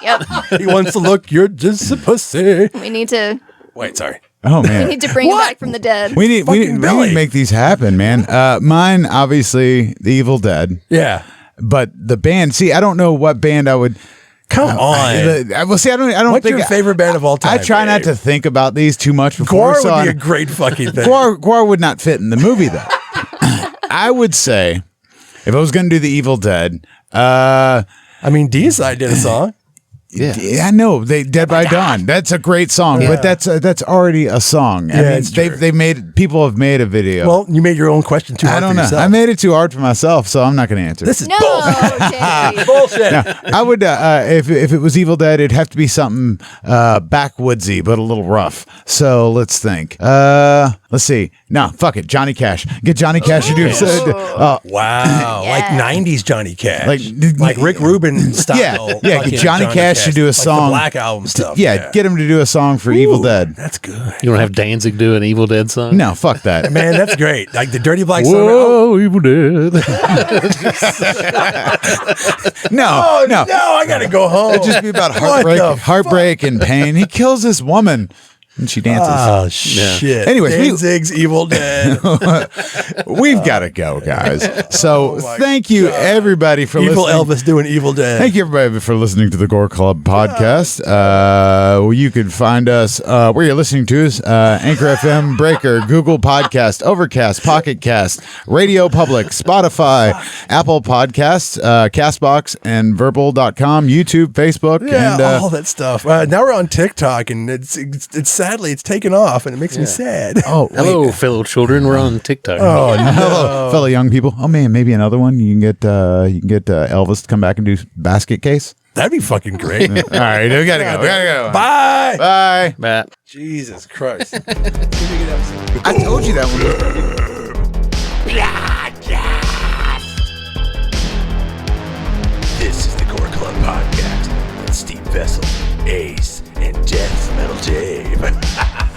Yep. He wants to look. You're just a pussy. We need to Wait, sorry. Oh man, we need to bring him back from the dead. we need Fucking to Billy. make these happen, man. Mine obviously The Evil Dead, Yeah. but the band. See, I don't know what band I would. Come on. Well, see, I don't What's think your favorite band of all time? I try not Dave? to think about these too much before. Gore so would be I- a great fucking thing. Gore would not fit in the movie though. I would say if I was going to do The Evil Dead, I mean, D-Side did a song. yeah, I know they Dead by Dawn. That's a great song, but that's already a song. I Yeah, mean, it's true. they made people have made a video. Well, you made your own question too I hard don't for know. yourself. I made it too hard for myself, so I'm not going to answer. This is No, bullshit. Jay. Bullshit. I would if it was Evil Dead, it'd have to be something backwoodsy but a little rough. So let's think. Let's see. No, fuck it. Johnny Cash. Get Johnny Cash to do. Wow. Yeah. Like 90s Johnny Cash. Like- Like Rick Rubin style. Yeah, fucking get Johnny Cash to do a like song. The Black Album stuff. Yeah, get him to do a song for Evil Dead. That's good. You don't have Danzig do an Evil Dead song? No, fuck that. Man, that's great. Like the Dirty Black song. Whoa, Evil Dead. No, No, I gotta go home. It'd just be about What the heartbreak and pain. He kills this woman and she dances. Oh shit. Anyways, Danzig's Evil Dead. We've got to go, guys. So my thank you, everybody, for Evil listening. Elvis doing Evil Dead. Thank you, everybody, for listening to the Gore Club podcast. You can find us where you're listening to us, Anchor FM, Breaker, Google Podcast, Overcast, Pocket Cast, Radio Public, Spotify, Apple Podcasts, Castbox, and Verbal.com, YouTube, Facebook, Yeah, and all that stuff. Now we're on TikTok, and it's sadly it's taken off, and it makes me sad. oh, Hello, wait. fellow children. We're on TikTok. Oh no. Hello, fellow young people. Oh man, maybe another one. You can get Elvis to come back and do Basket Case. That'd be fucking great. All right, we gotta go. We gotta go. Bye. Bye. Matt. Jesus Christ. I told you that one. This is the Gore Club podcast with Steve Vessell, Ace, and Deathmetal Dave.